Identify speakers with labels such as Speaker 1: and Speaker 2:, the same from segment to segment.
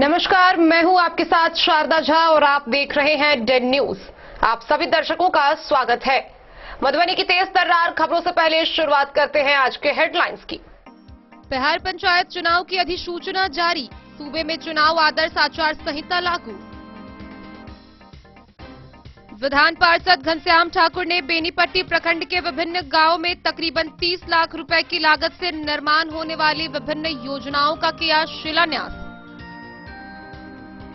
Speaker 1: नमस्कार, मैं हूं आपके साथ शारदा झा और आप देख रहे हैं डेन न्यूज। आप सभी दर्शकों का स्वागत है। मधुबनी की तेज तर्रार खबरों से पहले शुरुआत करते हैं आज के हेडलाइंस की। बिहार पंचायत चुनाव की अधिसूचना जारी, सूबे में चुनाव आदर्श आचार संहिता लागू। विधान पार्षद घनश्याम ठाकुर ने बेनीपट्टी प्रखंड के विभिन्न गांवों में तकरीबन 30 लाख रुपए की लागत से निर्माण होने वाली विभिन्न योजनाओं का किया शिलान्यास।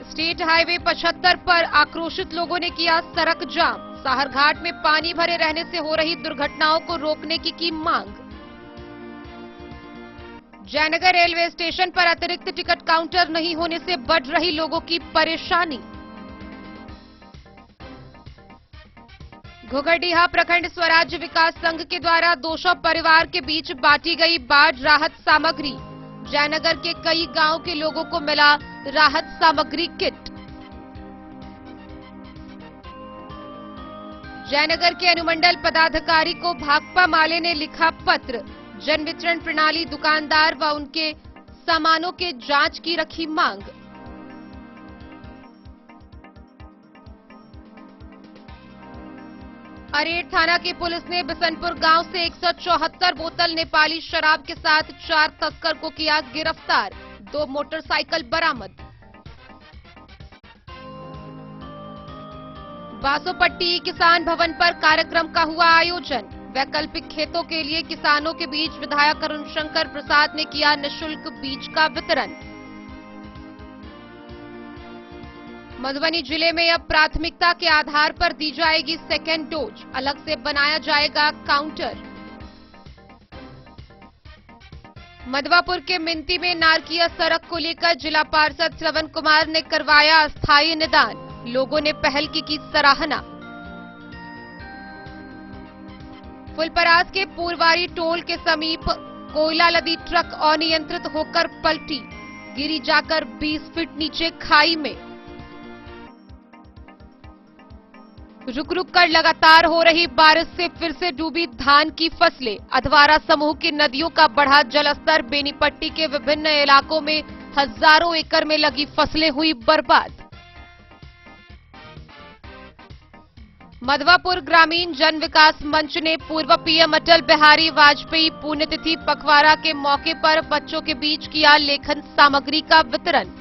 Speaker 1: स्टेट हाईवे 75 पर आक्रोशित लोगों ने किया सड़क जाम, साहरघाट में पानी भरे रहने से हो रही दुर्घटनाओं को रोकने की मांग। जयनगर रेलवे स्टेशन पर अतिरिक्त टिकट काउंटर नहीं होने से बढ़ रही लोगों की परेशानी। घोघरडीहा प्रखंड स्वराज्य विकास संघ के द्वारा 200 परिवार के बीच बांटी गई बाढ़ राहत सामग्री। जयनगर के कई गांव के लोगों को मिला राहत सामग्री किट। जयनगर के अनुमंडल पदाधिकारी को भाकपा माले ने लिखा पत्र, जन वितरण प्रणाली दुकानदार व उनके सामानों के जांच की रखी मांग। अरेर थाना की पुलिस ने बिशनपुर गांव से 174 बोतल नेपाली शराब के साथ 4 तस्कर को किया गिरफ्तार, 2 मोटरसाइकिल बरामद। बासोपट्टी किसान भवन पर कार्यक्रम का हुआ आयोजन, वैकल्पिक खेतों के लिए किसानों के बीच विधायक अरुण शंकर प्रसाद ने किया निःशुल्क बीज का वितरण। मधुबनी जिले में अब प्राथमिकता के आधार पर दी जाएगी सेकेंड डोज, अलग से बनाया जाएगा काउंटर। मधवापुर के मिंती में नारकिया सड़क को लेकर जिला पार्षद श्रवण कुमार ने करवाया अस्थायी निदान, लोगों ने पहल की सराहना। फुलपरास के पूर्वारी टोल के समीप कोयला लदी ट्रक अनियंत्रित होकर पलटी, गिरी जाकर 20 फीट नीचे खाई में। रुक रुक कर लगातार हो रही बारिश से फिर से डूबी धान की फसलें। अधवारा समूह की नदियों का बढ़ा जलस्तर, बेनीपट्टी के विभिन्न इलाकों में हजारों एकड़ में लगी फसलें हुई बर्बाद। मधवापुर ग्रामीण जन विकास मंच ने पूर्व पीएम अटल बिहारी वाजपेयी पुण्यतिथि पखवाड़ा के मौके पर बच्चों के बीच किया लेखन सामग्री का वितरण।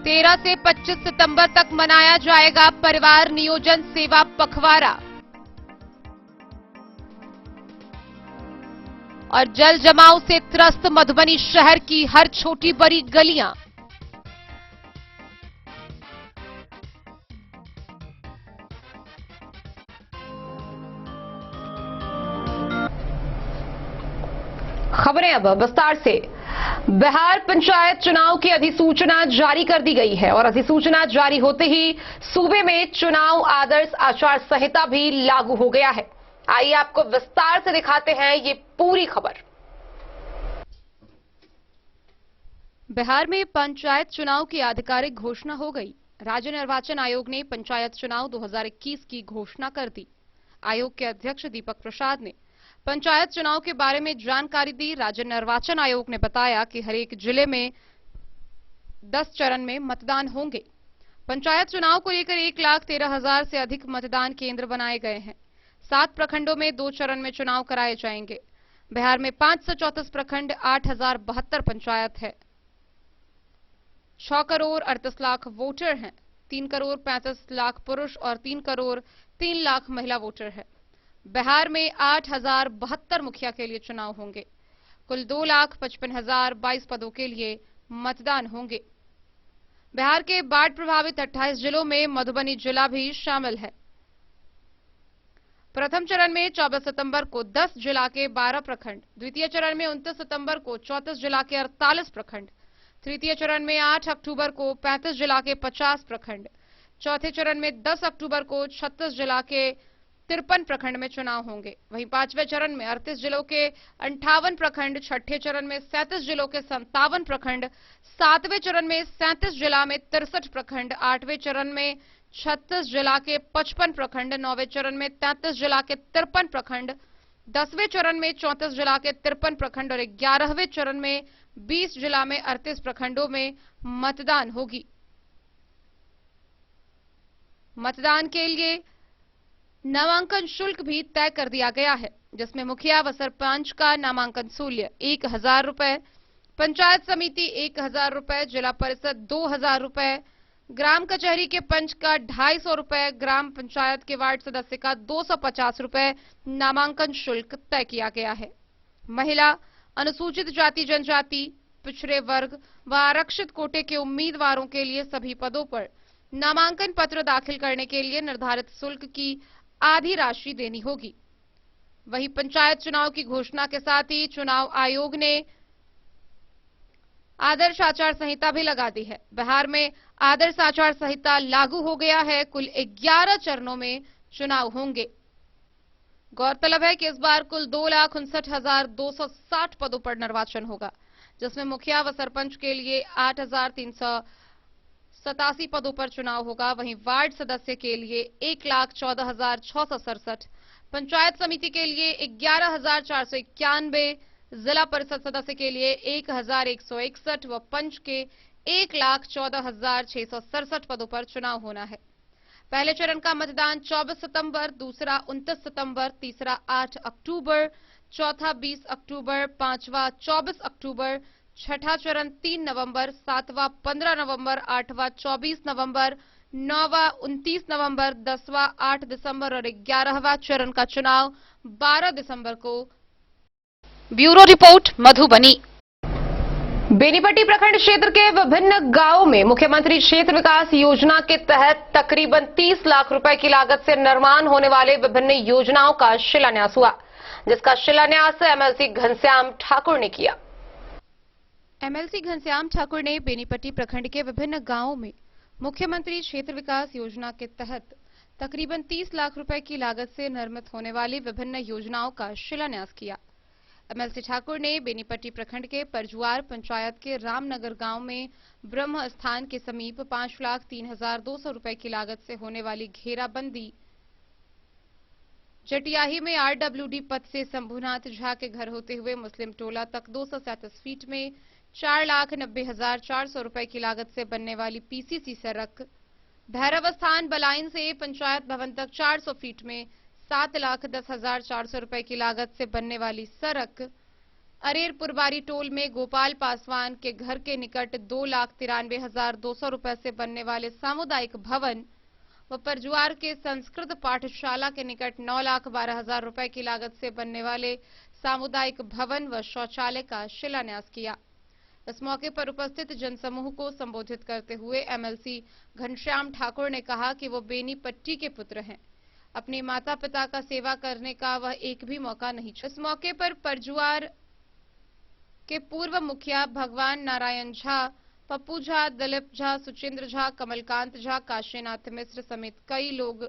Speaker 1: 13 से 25 सितंबर तक मनाया जाएगा परिवार नियोजन सेवा पखवाड़ा। और जल जमाव से त्रस्त मधुबनी शहर की हर छोटी बड़ी गलियां। खबरें अब विस्तार से। बिहार पंचायत चुनाव की अधिसूचना जारी कर दी गई है और अधिसूचना जारी होते ही सूबे में चुनाव आदर्श आचार संहिता भी लागू हो गया है। आइए आपको विस्तार से दिखाते हैं ये पूरी खबर। बिहार में पंचायत चुनाव की आधिकारिक घोषणा हो गई। राज्य निर्वाचन आयोग ने पंचायत चुनाव 2021 की घोषणा कर दी। आयोग के अध्यक्ष दीपक प्रसाद ने पंचायत चुनाव के बारे में जानकारी दी। राज्य निर्वाचन आयोग ने बताया कि हर एक जिले में 10 चरण में मतदान होंगे। पंचायत चुनाव को लेकर 1,13,000 से अधिक मतदान केंद्र बनाए गए हैं। 7 प्रखंडों में 2 चरण में चुनाव कराए जाएंगे। बिहार में 534 प्रखंड, 8,072 पंचायत है। 6 करोड़ 38 लाख वोटर हैं। 3 करोड़ 35 लाख पुरुष और 3 करोड़ 3 लाख महिला वोटर है। बिहार में 8,072 मुखिया के लिए चुनाव होंगे। कुल 2,55,022 पदों के लिए मतदान होंगे। बिहार के बाढ़ प्रभावित 28 जिलों में मधुबनी जिला भी शामिल है। प्रथम चरण में 24 सितंबर को 10 जिला के 12 प्रखंड, द्वितीय चरण में 29 सितंबर को 34 जिला के 48 प्रखंड, तृतीय चरण में 8 अक्टूबर को 35 जिला के 50 प्रखंड, चौथे चरण में 10 अक्टूबर को 36 जिला के 53 प्रखंड में चुनाव होंगे। वहीं 5वें चरण में 38 जिलों के 58 प्रखंड, छठे चरण में 37 जिलों के 57 प्रखंड, 7वें चरण में 37 जिला में 63 प्रखंड, 8वें चरण में 36 जिला के 55 प्रखंड, 9वें चरण में 33 जिला के 53 प्रखंड, 10वें चरण में 34 जिला के 53 प्रखंड और 11वें चरण में 20 जिला में 38 प्रखंडों में मतदान होगी। मतदान के लिए नामांकन शुल्क भी तय कर दिया गया है, जिसमें मुखिया व सरपंच का नामांकन शुल्क 1000 रुपए, पंचायत समिति 1000 रुपए, जिला परिषद 2000 रुपए, ग्राम कचहरी के पंच का 250 रुपए, ग्राम पंचायत के वार्ड सदस्य का 250 रुपए नामांकन शुल्क तय किया गया है। महिला, अनुसूचित जाति जनजाति, पिछड़े वर्ग व आरक्षित कोटे के उम्मीदवारों के लिए सभी पदों पर नामांकन पत्र दाखिल करने के लिए निर्धारित शुल्क की आधी राशि देनी होगी। वहीं पंचायत चुनाव की घोषणा के साथ ही चुनाव आयोग ने आदर्श आचार संहिता भी लगा दी है। बिहार में आदर्श आचार संहिता लागू हो गया है। कुल 11 चरणों में चुनाव होंगे। गौरतलब है कि इस बार कुल 2,59,260 पदों पर निर्वाचन होगा, जिसमें मुखिया व सरपंच के लिए 8,387 पदों पर चुनाव होगा। वहीं वार्ड सदस्य के लिए 1,14,667, पंचायत समिति के लिए 11,491, जिला परिषद सदस्य के लिए 1,161 व पंच के 1,14,667 पदों पर चुनाव होना है। पहले चरण का मतदान 24 सितंबर, दूसरा 29 सितंबर, तीसरा 8 अक्टूबर, चौथा 20 अक्टूबर, पांचवा 24 अक्टूबर, छठा चरण 3 नवंबर, सातवां 15 नवंबर, आठवां 24 नवंबर, नौवां 29 नवंबर, 10वां 8 दिसंबर और 11वां चरण का चुनाव 12 दिसंबर को। Bureau report, Madhubani. बेनीपट्टी प्रखंड क्षेत्र के विभिन्न गांवों में मुख्यमंत्री क्षेत्र विकास योजना के तहत तकरीबन 30 लाख रुपए की लागत से निर्माण होने वाले विभिन्न योजनाओं का शिलान्यास हुआ, जिसका शिलान्यास एमएलसी घनश्याम ठाकुर ने किया। एमएलसी घनश्याम ठाकुर ने बेनीपट्टी प्रखंड के विभिन्न गांवों में मुख्यमंत्री क्षेत्र विकास योजना के तहत तकरीबन 30 लाख रुपए की लागत से निर्मित होने वाली विभिन्न योजनाओं का शिलान्यास किया। एमएलसी ठाकुर ने बेनीपट्टी प्रखंड के परजुआर पंचायत के रामनगर गांव में ब्रह्म स्थान के समीप 5,03,200 रुपए की लागत से होने वाली घेराबंदी, जटियाही में आरडब्ल्यूडी पथ से शंभुनाथ झा के घर होते हुए मुस्लिम टोला तक 237 फीट में 4,90,400 रुपए की लागत से बनने वाली पीसीसी सड़क, भैरव स्थान बलाइन से पंचायत भवन तक 400 फीट में 7,10,400 रुपए की लागत से बनने वाली सड़क, अरेर पुरबारी टोल में गोपाल पासवान के घर के निकट 2,93,200 रुपए से बनने वाले सामुदायिक भवन व परजुआर के संस्कृत पाठशाला के निकट 9,12,000 रुपए की लागत से बनने वाले सामुदायिक भवन व शौचालय का शिलान्यास किया। इस मौके पर उपस्थित जनसमूह को संबोधित करते हुए एमएलसी घनश्याम ठाकुर ने कहा कि वो बेनीपट्टी के पुत्र हैं। अपने माता पिता का सेवा करने का वह एक भी मौका नहीं छोड़ा। इस मौके पर परजुआर के पूर्व मुखिया भगवान नारायण झा, पप्पू झा, दिलीप झा, सुचिंद्र झा, कमलकांत झा, काशीनाथ मिश्र समेत कई लोग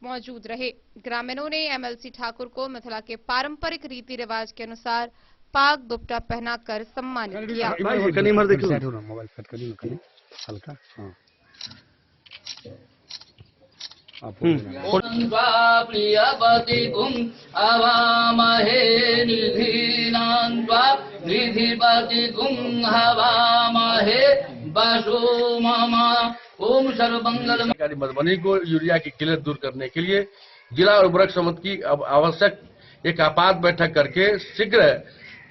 Speaker 1: मौजूद रहे। ग्रामीणों ने एमएलसी ठाकुर को मिथिला के पारंपरिक रीति रिवाज के अनुसार पाग दुपट्टा पहनाकर सम्मानित किया।
Speaker 2: ओम सर्वमंगल। मधुबनी को यूरिया की किल्लत दूर करने के लिए जिला उर्वरक समिति की अब आवश्यक एक आपात बैठक करके शीघ्र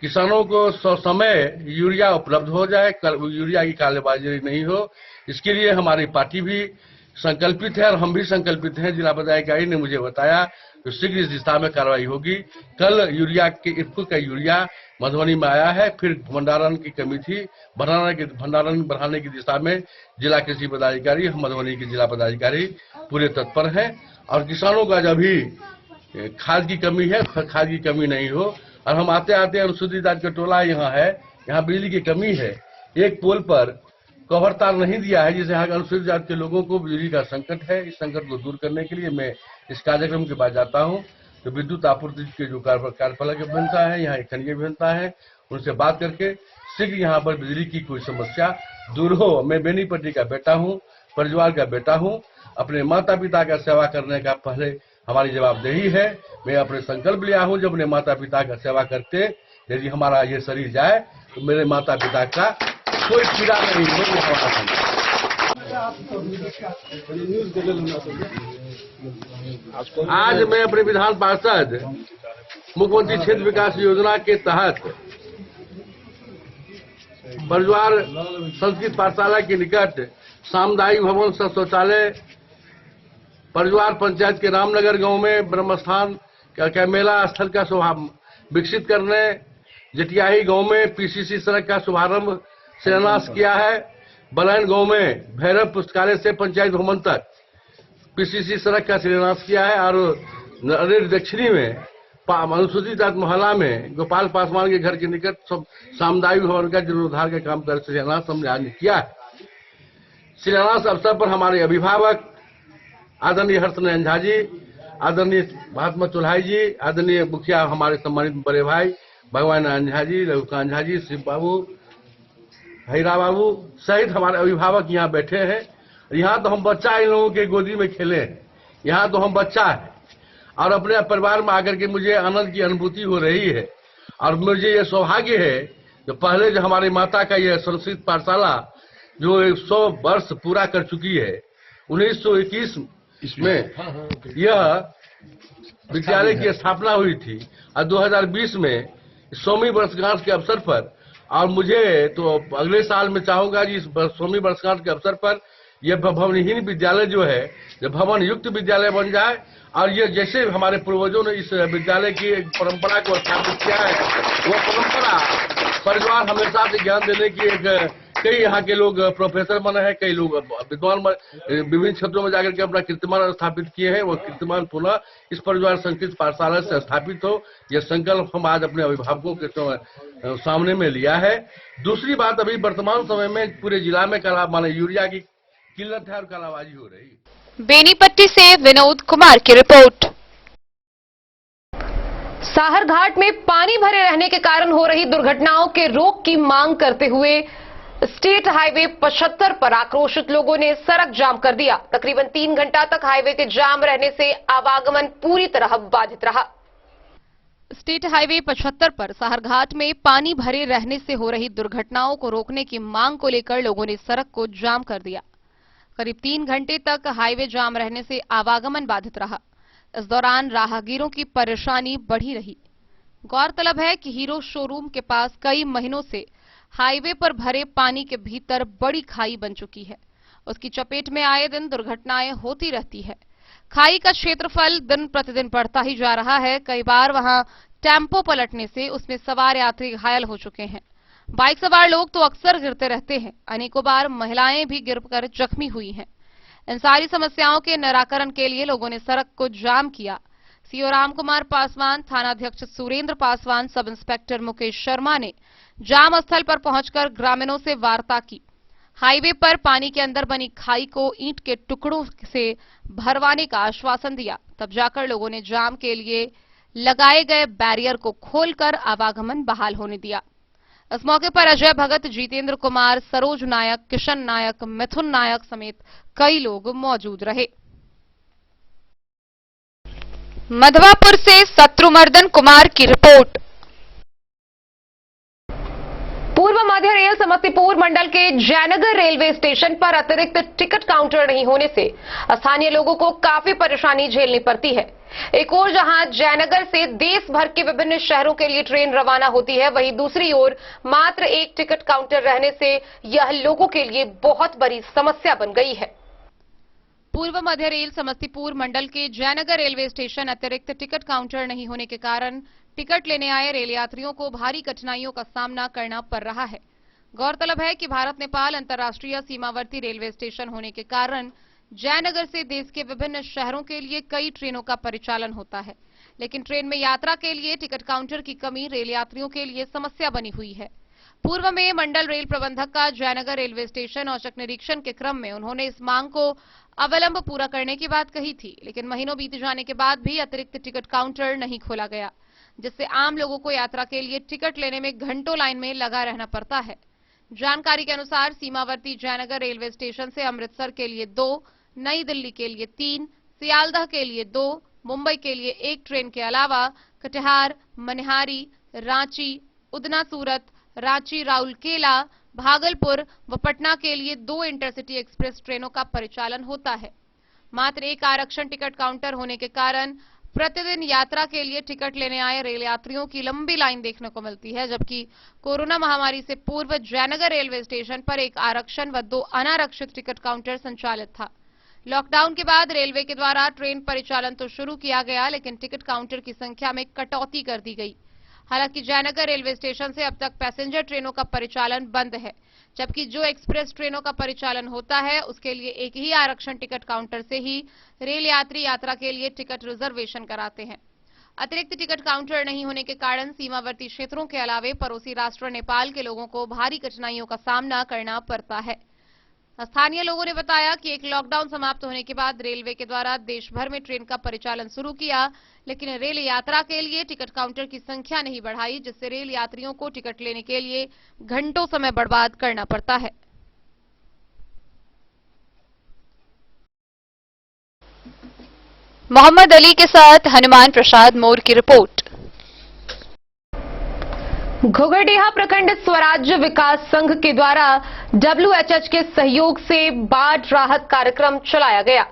Speaker 2: किसानों को समय यूरिया उपलब्ध हो जाए, यूरिया की कालेबाजारी नहीं हो। इसके लिए हमारी पार्टी भी संकल्पित है और हम भी संकल्पित हैं। जिला पदाधिकारी ने मुझे बताया तो शीघ्र इस दिशा में कार्रवाई होगी। कल यूरिया के इफ्को का यूरिया मधुबनी में आया है, फिर भंडारण की कमी थी, भंडारण बढ़ाने की दिशा में जिला कृषि पदाधिकारी, हम मधुबनी के जिला पदाधिकारी पूरे तत्पर हैं और किसानों का जब भी खाद की कमी है, खाद की कमी नहीं हो। और हम आते आते अनुसूचित जाति का टोला यहाँ है, यहाँ बिजली की कमी है, एक पोल पर कवर तार नहीं दिया है, जिससे यहाँ अनुसूचित जाति के लोगों को बिजली का संकट है। इस संकट को दूर करने के लिए मैं इस कार्यक्रम के बाद जाता हूँ तो विद्युत आपूर्ति के जो कार्यपालक अभियंता है, यहाँ खनिज अभियंता है, उनसे बात करके शीघ्र यहाँ पर बिजली की कोई समस्या दूर हो। मैं बेनीपट्टी का बेटा हूँ, परिवार का बेटा हूँ, अपने माता पिता का सेवा करने का पहले हमारी जवाबदेही है। मैं अपने संकल्प लिया हूँ, जब अपने माता पिता का सेवा करते यदि हमारा ये शरीर जाए मेरे माता पिता का कोई पीड़ा नहीं हो, ये हमारा संकल्प। आज मैं अपने विधान पार्षद मुख्यमंत्री क्षेत्र विकास योजना के तहत परिवार संस्कृत पाठशाला के निकट सामुदायिक भवन सह शौचालय परिवार पंचायत के रामनगर गांव में ब्रह्मस्थान का मेला स्थल का स्वभाव विकसित करने, जटियाही गांव में पीसीसी सड़क का शुभारंभ शिलान्यास किया है। बलैन गांव में भैरव पुस्तकालय से पंचायत भवन तक पीसीसी सड़क का शिलान्यास किया है और नरेर दक्षिणी में अनुसूचित जाति मोहल्ला में गोपाल पासवान के घर के निकट सामुदायिक भवन का जीर्णोद्धार का काम कर शिलान्यास हमने आज किया है। शिलान्यास अवसर पर हमारे अभिभावक आदरणीय हर्षनयन झा जी, आदरणीय महात्मा चुल्हाई जी, आदरणीय मुखिया हमारे सम्मानित बड़े भाई भगवान नारायण झा जी, लघुकांत झा जी, शिव बाबू, हैरा बाबू सहित हमारे अभिभावक यहाँ बैठे हैं। यहाँ तो हम बच्चा इन लोगों के गोदी में खेले हैं, यहाँ तो हम बच्चा है और अपने परिवार में आकर के मुझे आनंद की अनुभूति हो रही है। और मुझे ये सौभाग्य है जो पहले जो हमारी माता का यह संस्कृत पाठशाला जो 100 वर्ष पूरा कर चुकी है, 1921 में यह विद्यालय की स्थापना हुई थी और 2020 में 100वीं वर्षगांठ के अवसर पर, और मुझे तो अगले साल में चाहूंगा जी इस 100वीं वर्षगांठ के अवसर पर यह भवनहीन विद्यालय जो है जब भवन युक्त विद्यालय बन जाए और ये जैसे हमारे पूर्वजों ने इस विद्यालय की एक परंपरा को स्थापित किया है, वो परंपरा परिवार हमेशा से ज्ञान देने की एक कई यहाँ के लोग प्रोफेसर बने हैं, कई लोग विद्वान विभिन्न क्षेत्रों में जाकर के अपना कीर्तिमान स्थापित किए हैं। वो कीर्तिमान पुनः इस परिवार संस्कृत पाठशाला से स्थापित हो, यह संकल्प हम आज अपने अभिभावकों के सामने में लिया है। दूसरी बात, अभी वर्तमान समय में पूरे जिला में माने यूरिया की किल्लत है और कालाबाजी हो रही है।
Speaker 1: बेनीपट्टी से विनोद कुमार की रिपोर्ट। साहरघाट में पानी भरे रहने के कारण हो रही दुर्घटनाओं के रोक की मांग करते हुए स्टेट हाईवे 75 पर आक्रोशित लोगों ने सड़क जाम कर दिया। तकरीबन 3 घंटा तक हाईवे के जाम रहने से आवागमन पूरी तरह बाधित रहा। स्टेट हाईवे 75 पर साहरघाट में पानी भरे रहने से हो रही दुर्घटनाओं को रोकने की मांग को लेकर लोगों ने सड़क को जाम कर दिया। करीब 3 घंटे तक हाईवे जाम रहने से आवागमन बाधित रहा। इस दौरान राहगीरों की परेशानी बढ़ी रही। गौरतलब है कि हीरो शोरूम के पास कई महीनों से हाईवे पर भरे पानी के भीतर बड़ी खाई बन चुकी है। उसकी चपेट में आए दिन दुर्घटनाएं होती रहती है। खाई का क्षेत्रफल दिन प्रतिदिन बढ़ता ही जा रहा है। कई बार वहां टेम्पो पलटने से उसमें सवार यात्री घायल हो चुके हैं। बाइक सवार लोग तो अक्सर गिरते रहते हैं। अनेकों बार महिलाएं भी गिरकर जख्मी हुई हैं। इन सारी समस्याओं के निराकरण के लिए लोगों ने सड़क को जाम किया। सीओ रामकुमार पासवान, थानाध्यक्ष सुरेंद्र पासवान, सब इंस्पेक्टर मुकेश शर्मा ने जाम स्थल पर पहुंचकर ग्रामीणों से वार्ता की। हाईवे पर पानी के अंदर बनी खाई को ईंट के टुकड़ों से भरवाने का आश्वासन दिया। तब जाकर लोगों ने जाम के लिए लगाए गए बैरियर को खोलकर आवागमन बहाल होने दिया। इस मौके पर अजय भगत, जितेंद्र कुमार, सरोज नायक, किशन नायक, मिथुन नायक समेत कई लोग मौजूद रहे। मधवापुर से शत्रुमर्दन कुमार की रिपोर्ट। पूर्व मध्य रेल समस्तीपुर मंडल के जयनगर रेलवे स्टेशन पर अतिरिक्त टिकट काउंटर नहीं होने से स्थानीय लोगों को काफी परेशानी झेलनी पड़ती है। एक ओर जहां जयनगर से देश भर के विभिन्न शहरों के लिए ट्रेन रवाना होती है, वहीं दूसरी ओर मात्र एक टिकट काउंटर रहने से यह लोगों के लिए बहुत बड़ी समस्या बन गई है। पूर्व मध्य रेल समस्तीपुर मंडल के जयनगर रेलवे स्टेशन अतिरिक्त टिकट काउंटर नहीं होने के कारण टिकट लेने आए रेल यात्रियों को भारी कठिनाइयों का सामना करना पड़ रहा है। गौरतलब है कि भारत नेपाल अंतर्राष्ट्रीय सीमावर्ती रेलवे स्टेशन होने के कारण जयनगर से देश के विभिन्न शहरों के लिए कई ट्रेनों का परिचालन होता है, लेकिन ट्रेन में यात्रा के लिए टिकट काउंटर की कमी रेल यात्रियों के लिए समस्या बनी हुई है। पूर्व में मंडल रेल प्रबंधक का जयनगर रेलवे स्टेशन औचक निरीक्षण के क्रम में उन्होंने इस मांग को अविलंब पूरा करने की बात कही थी, लेकिन महीनों बीत जाने के बाद भी अतिरिक्त टिकट काउंटर नहीं खोला गया, जिससे आम लोगों को यात्रा के लिए टिकट लेने में घंटों लाइन में लगा रहना पड़ता है। जानकारी के अनुसार सीमावर्ती जयनगर रेलवे स्टेशन से अमृतसर के लिए 2, नई दिल्ली के लिए 3, सियालदह के लिए 2, मुंबई के लिए 1 ट्रेन के अलावा कटिहार, मनिहारी, रांची, उदना, सूरत, रांची, राउरकेला, भागलपुर व पटना के लिए 2 इंटरसिटी एक्सप्रेस ट्रेनों का परिचालन होता है। मात्र एक आरक्षण टिकट काउंटर होने के कारण प्रतिदिन यात्रा के लिए टिकट लेने आए रेल यात्रियों की लंबी लाइन देखने को मिलती है, जबकि कोरोना महामारी से पूर्व जयनगर रेलवे स्टेशन पर एक आरक्षण व 2 अनारक्षित टिकट काउंटर संचालित था। लॉकडाउन के बाद रेलवे के द्वारा ट्रेन परिचालन तो शुरू किया गया, लेकिन टिकट काउंटर की संख्या में कटौती कर दी गई। हालांकि जयनगर रेलवे स्टेशन से अब तक पैसेंजर ट्रेनों का परिचालन बंद है, जबकि जो एक्सप्रेस ट्रेनों का परिचालन होता है उसके लिए एक ही आरक्षण टिकट काउंटर से ही रेल यात्री यात्रा के लिए टिकट रिजर्वेशन कराते हैं। अतिरिक्त टिकट काउंटर नहीं होने के कारण सीमावर्ती क्षेत्रों के अलावे पड़ोसी राष्ट्र नेपाल के लोगों को भारी कठिनाइयों का सामना करना पड़ता है। स्थानीय लोगों ने बताया कि एक लॉकडाउन समाप्त होने के बाद रेलवे के द्वारा देश भर में ट्रेन का परिचालन शुरू किया, लेकिन रेल यात्रा के लिए टिकट काउंटर की संख्या नहीं बढ़ाई, जिससे रेल यात्रियों को टिकट लेने के लिए घंटों समय बर्बाद करना पड़ता है। मोहम्मद अली के साथ हनुमान प्रसाद मोर की रिपोर्ट। घुघरडीहा प्रखंड स्वराज्य विकास संघ के द्वारा WHH के सहयोग से बाढ़ राहत कार्यक्रम चलाया गया।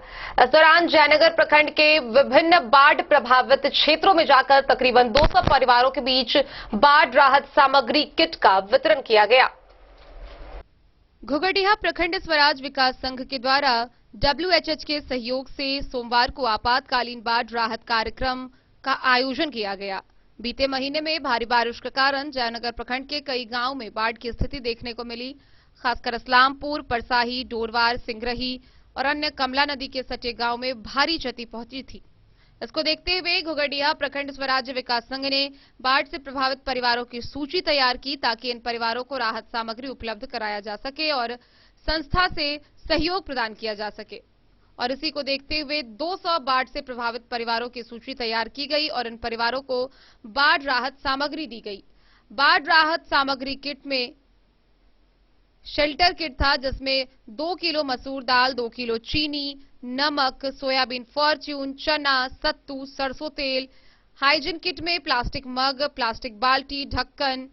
Speaker 1: इस दौरान जयनगर प्रखंड के विभिन्न बाढ़ प्रभावित क्षेत्रों में जाकर तकरीबन 200 परिवारों के बीच बाढ़ राहत सामग्री किट का वितरण किया गया। घुघरडीहा प्रखंड स्वराज विकास संघ के द्वारा WHH के सहयोग से सोमवार को आपातकालीन बाढ़ राहत कार्यक्रम का आयोजन किया गया। बीते महीने में भारी बारिश के कारण जयनगर प्रखंड के कई गांवों में बाढ़ की स्थिति देखने को मिली। खासकर इस्लामपुर, परसाही, डोरवार, सिंगरही और अन्य कमला नदी के सटे गांव में भारी क्षति पहुंची थी। इसको देखते हुए घुघरडीहा प्रखंड स्वराज्य विकास संघ ने बाढ़ से प्रभावित परिवारों की सूची तैयार की, ताकि इन परिवारों को राहत सामग्री उपलब्ध कराया जा सके और संस्था से सहयोग प्रदान किया जा सके। और इसी को देखते हुए 200 बाढ़ से प्रभावित परिवारों की सूची तैयार की गई और इन परिवारों को बाढ़ राहत सामग्री दी गई। बाढ़ राहत सामग्री किट में शेल्टर किट था, जिसमें 2 किलो मसूर दाल, 2 किलो चीनी, नमक, सोयाबीन फॉर्च्यून, चना, सत्तू, सरसों तेल। हाइजीन किट में प्लास्टिक मग, प्लास्टिक बाल्टी, ढक्कन,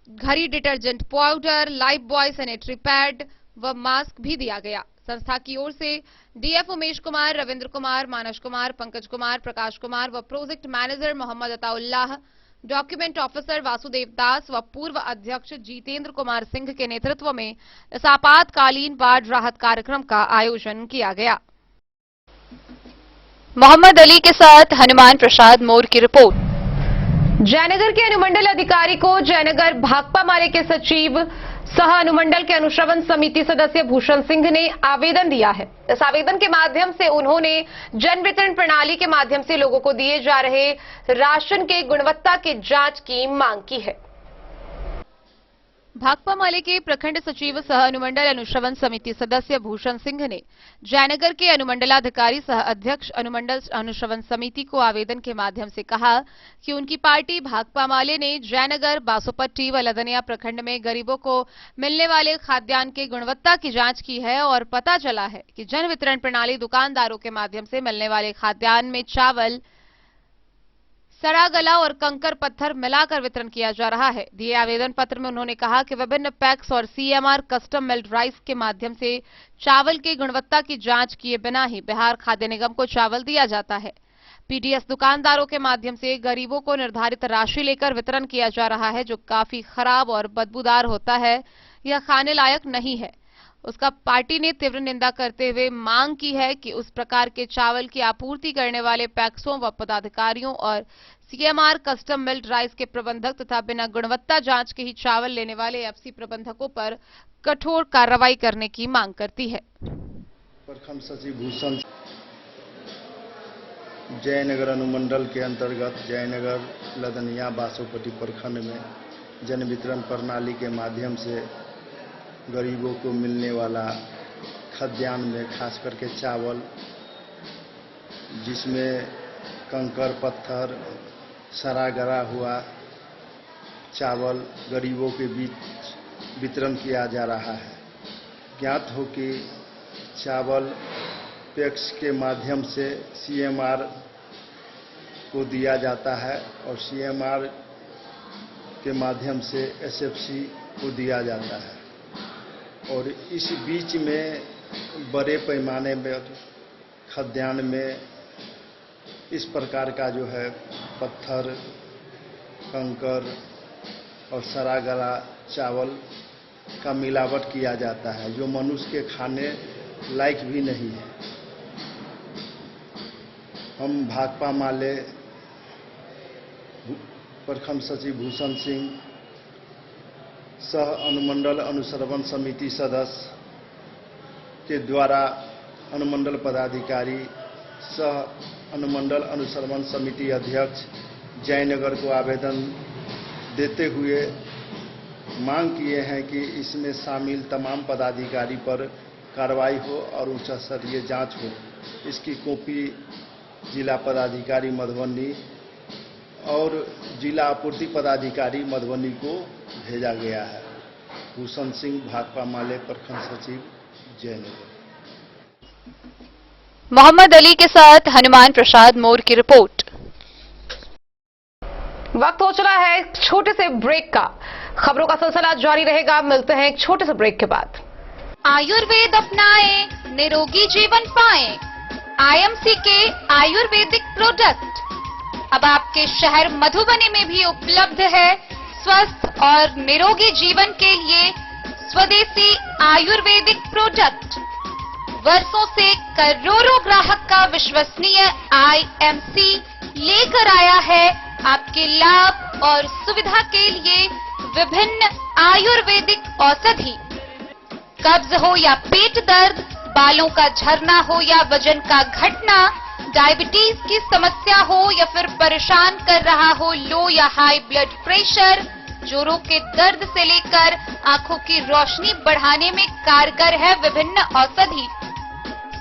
Speaker 1: घड़ी detergent powder, Lifebuoy sanitary pad व मास्क भी दिया गया। संस्था की ओर से डीएफ उमेश कुमार, रविंद्र कुमार, मानस कुमार, पंकज कुमार, प्रकाश कुमार व project manager Mohammad Ataullah, document officer Vasudev Das व पूर्व अध्यक्ष जितेंद्र कुमार सिंह के नेतृत्व में इस आपातकालीन बाढ़ राहत कार्यक्रम का आयोजन किया गया। मोहम्मद अली के साथ हनुमान प्रसाद मोर की रिपोर्ट। जयनगर के अनुमंडल अधिकारी को जयनगर भाकपा माले के सचिव सह अनुमंडल के अनुश्रवण समिति सदस्य भूषण सिंह ने आवेदन दिया है। इस आवेदन के माध्यम से उन्होंने जन वितरण प्रणाली के माध्यम से लोगों को दिए जा रहे राशन के गुणवत्ता की जांच की मांग की है। भाकपा माले के प्रखंड सचिव सह अनुमंडल अनुश्रवण समिति सदस्य भूषण सिंह ने जयनगर के अनुमंडलाधिकारी सह अध्यक्ष अनुमंडल अनुश्रवण समिति को आवेदन के माध्यम से कहा कि उनकी पार्टी भाकपा माले ने जयनगर, बासोपट्टी व लदनिया प्रखंड में गरीबों को मिलने वाले खाद्यान्न की गुणवत्ता की जांच की है और पता चला है कि जन वितरण प्रणाली दुकानदारों के माध्यम से मिलने वाले खाद्यान्न में चावल, सड़ा गला और कंकर पत्थर मिलाकर वितरण किया जा रहा है। दिए आवेदन पत्र में उन्होंने कहा कि विभिन्न पैक्स और सीएमआर कस्टम मिल्ड राइस के माध्यम से चावल की गुणवत्ता की जांच किए बिना ही बिहार खाद्य निगम को चावल दिया जाता है। पीडीएस दुकानदारों के माध्यम से गरीबों को निर्धारित राशि लेकर वितरण किया जा रहा है, जो काफी खराब और बदबूदार होता है। यह खाने लायक नहीं है। उसका पार्टी ने तीव्र निंदा करते हुए मांग की है कि उस प्रकार के चावल की आपूर्ति करने वाले पैक्सों व पदाधिकारियों और सीएमआर कस्टम मिल्ड राइस के प्रबंधक तथा बिना गुणवत्ता जांच के ही चावल लेने वाले एफसी प्रबंधकों पर कठोर कार्रवाई करने की मांग करती है।
Speaker 3: प्रखंड सचिव भूषण जयनगर अनुमंडल के अंतर्गत जयनगर, लदनिया, बासोपट्टी प्रखंड में जन वितरण प्रणाली के माध्यम से गरीबों को मिलने वाला खाद्यान्न में खास करके चावल, जिसमें कंकर पत्थर, सड़ा गला हुआ चावल गरीबों के बीच वितरण किया जा रहा है। ज्ञात हो कि चावल पैक्स के माध्यम से सीएमआर को दिया जाता है और सीएमआर के माध्यम से एसएफसी को दिया जाता है। और इस बीच में बड़े पैमाने में खाद्यान्न में इस प्रकार का जो है पत्थर, कंकर और सड़ा गला चावल का मिलावट किया जाता है, जो मनुष्य के खाने लायक भी नहीं है। हम भाकपा माले प्रखंड सचिव भूषण सिंह, सह अनुमंडल अनुश्रवण समिति सदस्य के द्वारा अनुमंडल पदाधिकारी सह अनुमंडल अनुश्रवण समिति अध्यक्ष जयनगर को आवेदन देते हुए मांग किए हैं कि इसमें शामिल तमाम पदाधिकारी पर कार्रवाई हो और उच्च स्तरीय जांच हो। इसकी कॉपी जिला पदाधिकारी मधुबनी और जिला आपूर्ति पदाधिकारी मधुबनी को भेजा गया है। भूषण सिंह, भाकपा माले प्रखंड सचिव, जयनगर।
Speaker 1: मोहम्मद अली के साथ हनुमान प्रसाद मोर की रिपोर्ट। वक्त हो चला है एक छोटे से ब्रेक का। खबरों का सिलसिला जारी रहेगा। मिलते हैं एक छोटे से ब्रेक के बाद। आयुर्वेद अपनाएं, निरोगी जीवन पाएं। आईएमसी के आयुर्वेदिक प्रोडक्ट अब आपके शहर मधुबनी में भी उपलब्ध है। स्वस्थ और निरोगी जीवन के लिए स्वदेशी आयुर्वेदिक प्रोडक्ट वर्षों से करोड़ों ग्राहक का विश्वसनीय आईएमसी लेकर आया है आपके लाभ और सुविधा के लिए विभिन्न आयुर्वेदिक औषधि। कब्ज हो या पेट दर्द, बालों का झरना हो या वजन का घटना, डायबिटीज की समस्या हो या फिर परेशान कर रहा हो लो या हाई ब्लड प्रेशर, जोड़ों के दर्द से लेकर आंखों की रोशनी बढ़ाने में कारगर है विभिन्न औषधि।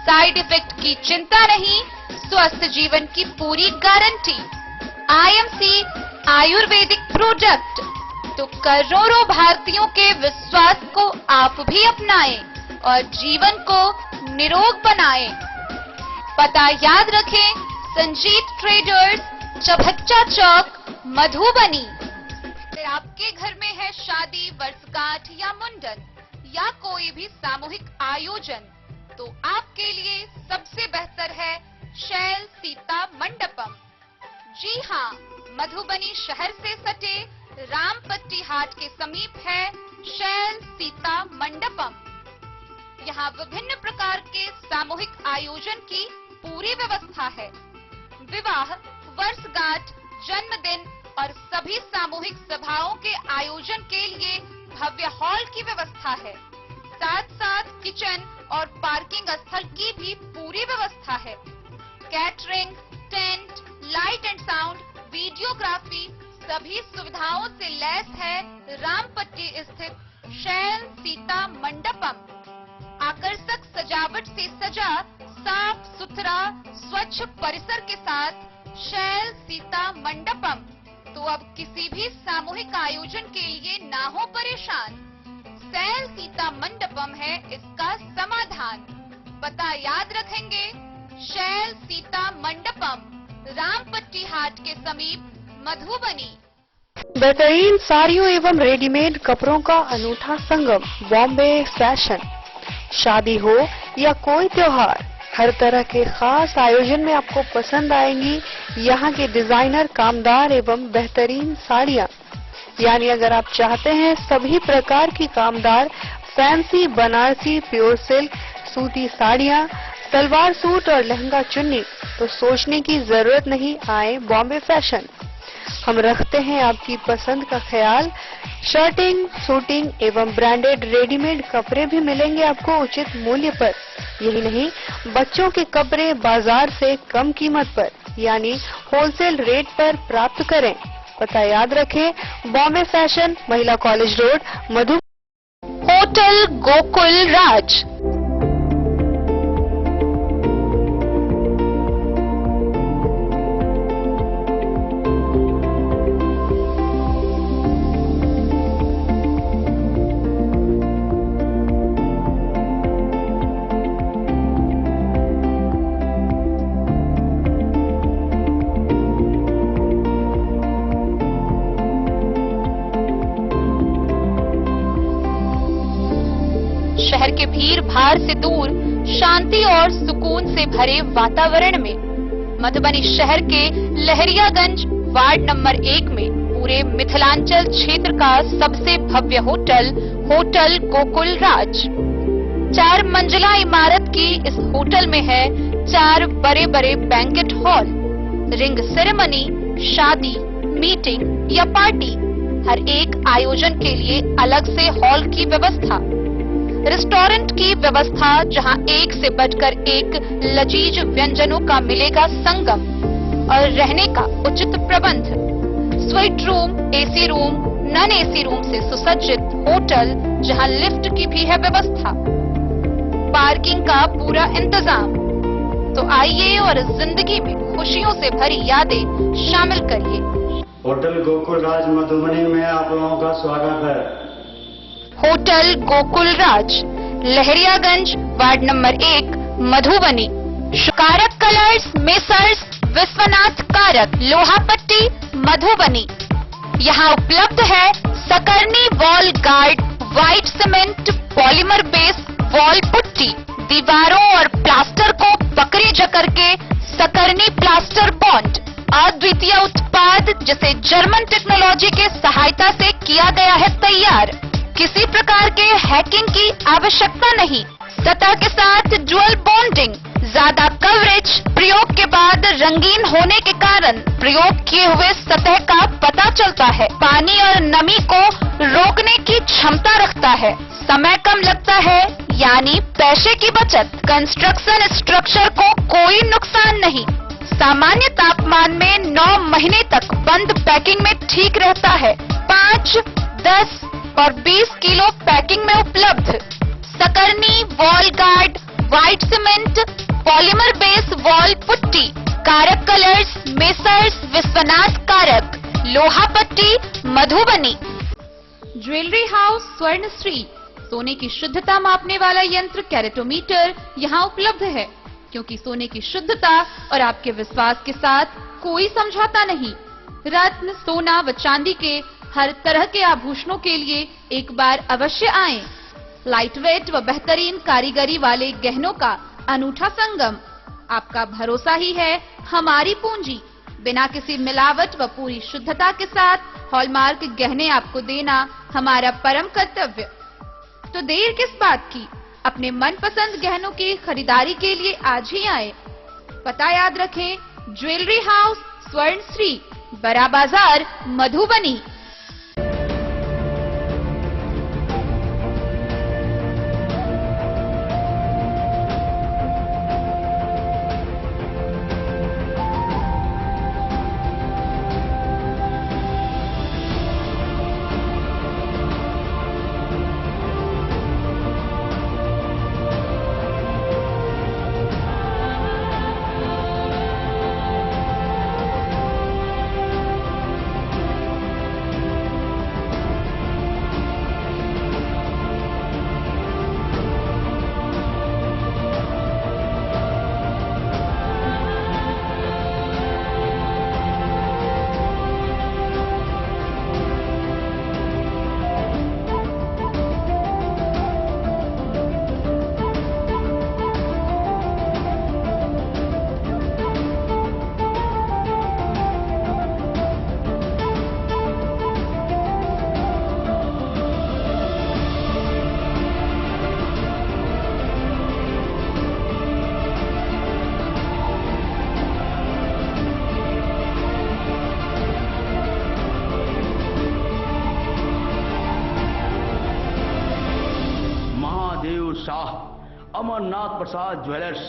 Speaker 1: साइड इफेक्ट की चिंता नहीं, स्वस्थ जीवन की पूरी गारंटी। आईएमसी आयुर्वेदिक प्रोडक्ट तो करोड़ों भारतीयों के विश्वास को आप भी अपनाएं और जीवन को निरोग बनाएं। पता याद रखें, संजीत ट्रेडर्स, चभच्चा चौक, मधुबनी। फिर आपके घर में है शादी, वर्षगांठ या मुंडन या कोई भी सामूहिक आयोजन, तो आपके लिए सबसे बेहतर है शैल सीता मंडपम। जी हाँ, मधुबनी शहर से सटे रामपट्टी हाट के समीप है शैल सीता मंडपम। यहाँ विभिन्न प्रकार के सामूहिक आयोजन की पूरी व्यवस्था है। विवाह, वर्षगांठ, जन्मदिन और सभी सामूहिक सभाओं के आयोजन के लिए भव्य हॉल की व्यवस्था है। साथ साथ किचन और पार्किंग स्थल की भी पूरी व्यवस्था है। Catering, tent, light and sound, videography सभी सुविधाओं से लैस है रामपट्टी स्थित शैल सीता मंडपम। आकर्षक सजावट से सजा साफ सुथरा स्वच्छ परिसर के साथ शैल सीता मंडपम। तो अब किसी भी सामूहिक आयोजन के लिए ना हो परेशान, शैल सीता मंडपम है इसका समाधान। पता याद रखेंगे, शैल सीता मंडपम, रामपट्टी हाट के समीप, मधुबनी।
Speaker 4: बेहतरीन साड़ियों एवं रेडीमेड कपड़ों का अनूठा संगम, बॉम्बे फैशन। शादी हो या कोई त्योहार, हर तरह के खास आयोजन में आपको पसंद आएंगी यहाँ के डिजाइनर, कामदार एवं बेहतरीन साड़ियाँ। यानी अगर आप चाहते हैं सभी प्रकार की कामदार, फैंसी, बनारसी, प्योर सिल्क, सूती साड़ियाँ, सलवार सूट और लहंगा चुन्नी, तो सोचने की जरूरत नहीं, आए बॉम्बे फैशन। हम रखते हैं आपकी पसंद का ख्याल। शर्टिंग, सूटिंग एवं ब्रांडेड रेडीमेड कपड़े भी मिलेंगे आपको उचित मूल्य पर। यही नहीं, बच्चों के कपड़े बाजार से कम कीमत पर, यानी होलसेल रेट पर प्राप्त करें। पता याद रखें, बॉम्बे फैशन, महिला college road, Madhubani.
Speaker 1: Hotel Gokul Raj.
Speaker 5: के भीड़ भाड़ से दूर शांति और सुकून से भरे वातावरण में मधुबनी शहर के लहरियागंज वार्ड नंबर 1 में पूरे मिथिलांचल क्षेत्र का सबसे भव्य होटल होटल गोकुल राज 4 मंजिला इमारत की इस होटल में है 4 बड़े बड़े बैंकेट हॉल, रिंग सेरेमनी, शादी, मीटिंग या पार्टी, हर एक आयोजन के लिए अलग से हॉल की व्यवस्था, रेस्टोरेंट की व्यवस्था जहां एक से बढ़कर एक लजीज व्यंजनों का मिलेगा संगम और रहने का उचित प्रबंध, suite room, AC room, non AC room से सुसज्जित होटल जहां लिफ्ट की भी है व्यवस्था, पार्किंग का पूरा इंतजाम। तो आइए और जिंदगी में खुशियों से भरी यादें शामिल करिए।
Speaker 6: होटल गोकुल राज मधुबनी में आप लोगों का स्वागत है।
Speaker 5: होटल गोकुल राज, लहरियागंज, वार्ड नंबर 1, मधुबनी। कारक कलर्स, मेसर्स विश्वनाथ कारक, लोहापट्टी, मधुबनी। यहाँ उपलब्ध है Sakarni wall guard, white cement, polymer base wall putty, दीवारों और प्लास्टर को पकड़े जकड़ के सकरनी प्लास्टर बॉन्ड, अद्वितीय उत्पाद जिसे जर्मन टेक्नोलॉजी के सहायता से किया गया है तैयार। किसी प्रकार के हैकिंग की आवश्यकता नहीं, सतह के साथ डुअल बॉन्डिंग, ज्यादा कवरेज, प्रयोग के बाद रंगीन होने के कारण प्रयोग किए हुए सतह का पता चलता है, पानी और नमी को रोकने की क्षमता रखता है, समय कम लगता है यानी पैसे की बचत, कंस्ट्रक्शन स्ट्रक्चर को कोई नुकसान नहीं, सामान्य तापमान में 9 महीने तक बंद पैकिंग में ठीक रहता है, 5, 10 और 20 किलो पैकिंग में उपलब्ध। Sakarni wall guard, white cement, polymer base wall putty, Karak colours, messrs Vishwanath Karak, Lohapatti, Madhubani. Jewellery house Swarnashree, सोने की शुद्धता मापने वाला यंत्र कैरेटोमीटर यहाँ उपलब्ध है, क्योंकि सोने की शुद्धता और आपके विश्वास के साथ कोई समझौता नहीं। रत्न, सोना व चांदी के हर तरह के आभूषणों के लिए एक बार अवश्य आएं। लाइट वेट व बेहतरीन कारीगरी वाले गहनों का अनूठा संगम, आपका भरोसा ही है हमारी पूंजी। बिना किसी मिलावट व पूरी शुद्धता के साथ हॉलमार्क गहने आपको देना हमारा परम कर्तव्य। तो देर किस बात की, अपने मनपसंद गहनों की खरीदारी के लिए आज ही आए। पता याद रखें, ज्वेलरी हाउस स्वर्णश्री, बड़ा बाजार, मधुबनी।
Speaker 7: शाह अमरनाथ प्रसाद ज्वेलर्स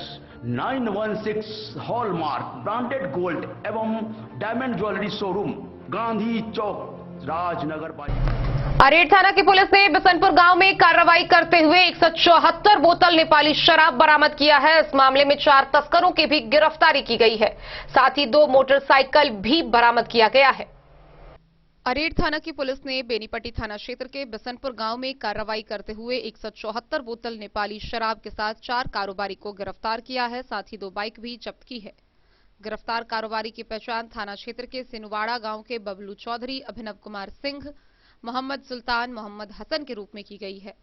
Speaker 7: 916 हॉलमार्क ब्रांडेड गोल्ड एवं डायमंड ज्वेलरी शोरूम, गांधी चौक, राजनगर।
Speaker 8: अरेर थाना की पुलिस ने बिसनपुर गांव में कार्रवाई करते हुए 174 बोतल नेपाली शराब बरामद किया है। इस मामले में 4 तस्करों की भी गिरफ्तारी की गई है, साथ ही 2 मोटरसाइकिल भी बरामद किया गया है।
Speaker 1: अरेर थाना की पुलिस ने बेनीपट्टी थाना क्षेत्र के बिसनपुर गांव में कार्रवाई करते हुए 174 बोतल नेपाली शराब के साथ 4 कारोबारी को गिरफ्तार किया है, साथ ही 2 बाइक भी जब्त की है। गिरफ्तार कारोबारी की पहचान थाना क्षेत्र के सिनुवाड़ा गांव के बबलू चौधरी, अभिनव कुमार सिंह, मोहम्मद सुल्तान, मोहम्मद हसन के रूप में की गई है।